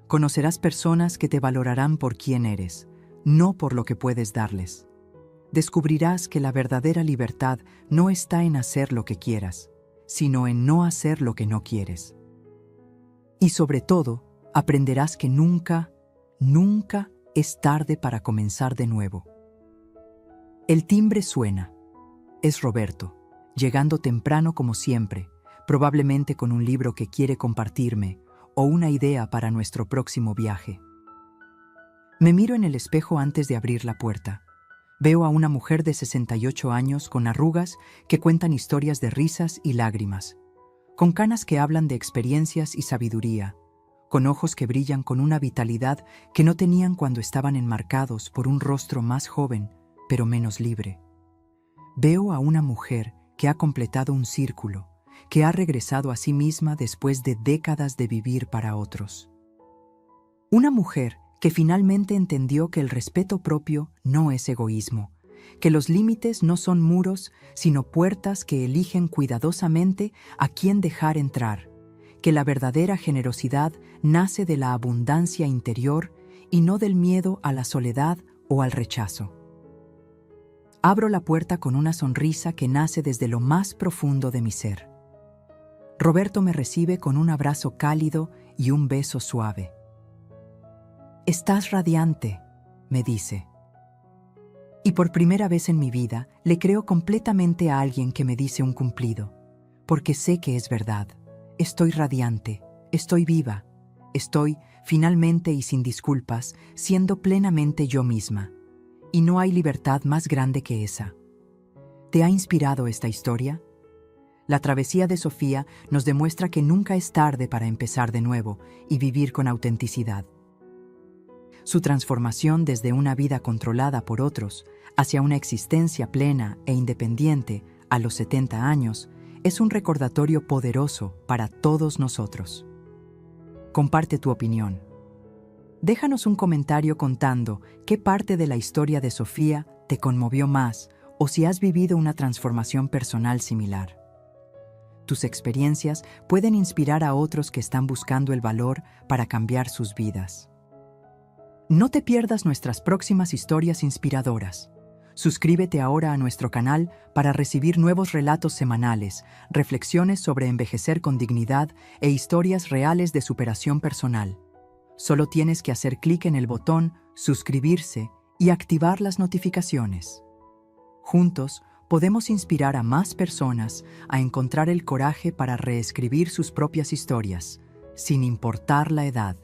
Conocerás personas que te valorarán por quién eres, no por lo que puedes darles. Descubrirás que la verdadera libertad no está en hacer lo que quieras, sino en no hacer lo que no quieres. Y sobre todo, aprenderás que nunca, nunca es tarde para comenzar de nuevo. El timbre suena. Es Roberto, llegando temprano como siempre, probablemente con un libro que quiere compartirme o una idea para nuestro próximo viaje. Me miro en el espejo antes de abrir la puerta. Veo a una mujer de 68 años con arrugas que cuentan historias de risas y lágrimas, con canas que hablan de experiencias y sabiduría, con ojos que brillan con una vitalidad que no tenían cuando estaban enmarcados por un rostro más joven, pero menos libre. Veo a una mujer que ha completado un círculo, que ha regresado a sí misma después de décadas de vivir para otros. Una mujer que finalmente entendió que el respeto propio no es egoísmo, que los límites no son muros, sino puertas que eligen cuidadosamente a quién dejar entrar, que la verdadera generosidad nace de la abundancia interior y no del miedo a la soledad o al rechazo. Abro la puerta con una sonrisa que nace desde lo más profundo de mi ser. Roberto me recibe con un abrazo cálido y un beso suave. «Estás radiante», me dice. Y por primera vez en mi vida le creo completamente a alguien que me dice un cumplido, porque sé que es verdad. Estoy radiante, estoy viva, estoy, finalmente y sin disculpas, siendo plenamente yo misma. Y no hay libertad más grande que esa. ¿Te ha inspirado esta historia? La travesía de Sofía nos demuestra que nunca es tarde para empezar de nuevo y vivir con autenticidad. Su transformación desde una vida controlada por otros hacia una existencia plena e independiente a los 70 años es un recordatorio poderoso para todos nosotros. Comparte tu opinión. Déjanos un comentario contando qué parte de la historia de Sofía te conmovió más o si has vivido una transformación personal similar. Tus experiencias pueden inspirar a otros que están buscando el valor para cambiar sus vidas. No te pierdas nuestras próximas historias inspiradoras. Suscríbete ahora a nuestro canal para recibir nuevos relatos semanales, reflexiones sobre envejecer con dignidad e historias reales de superación personal. Solo tienes que hacer clic en el botón suscribirse y activar las notificaciones. Juntos, podemos inspirar a más personas a encontrar el coraje para reescribir sus propias historias, sin importar la edad.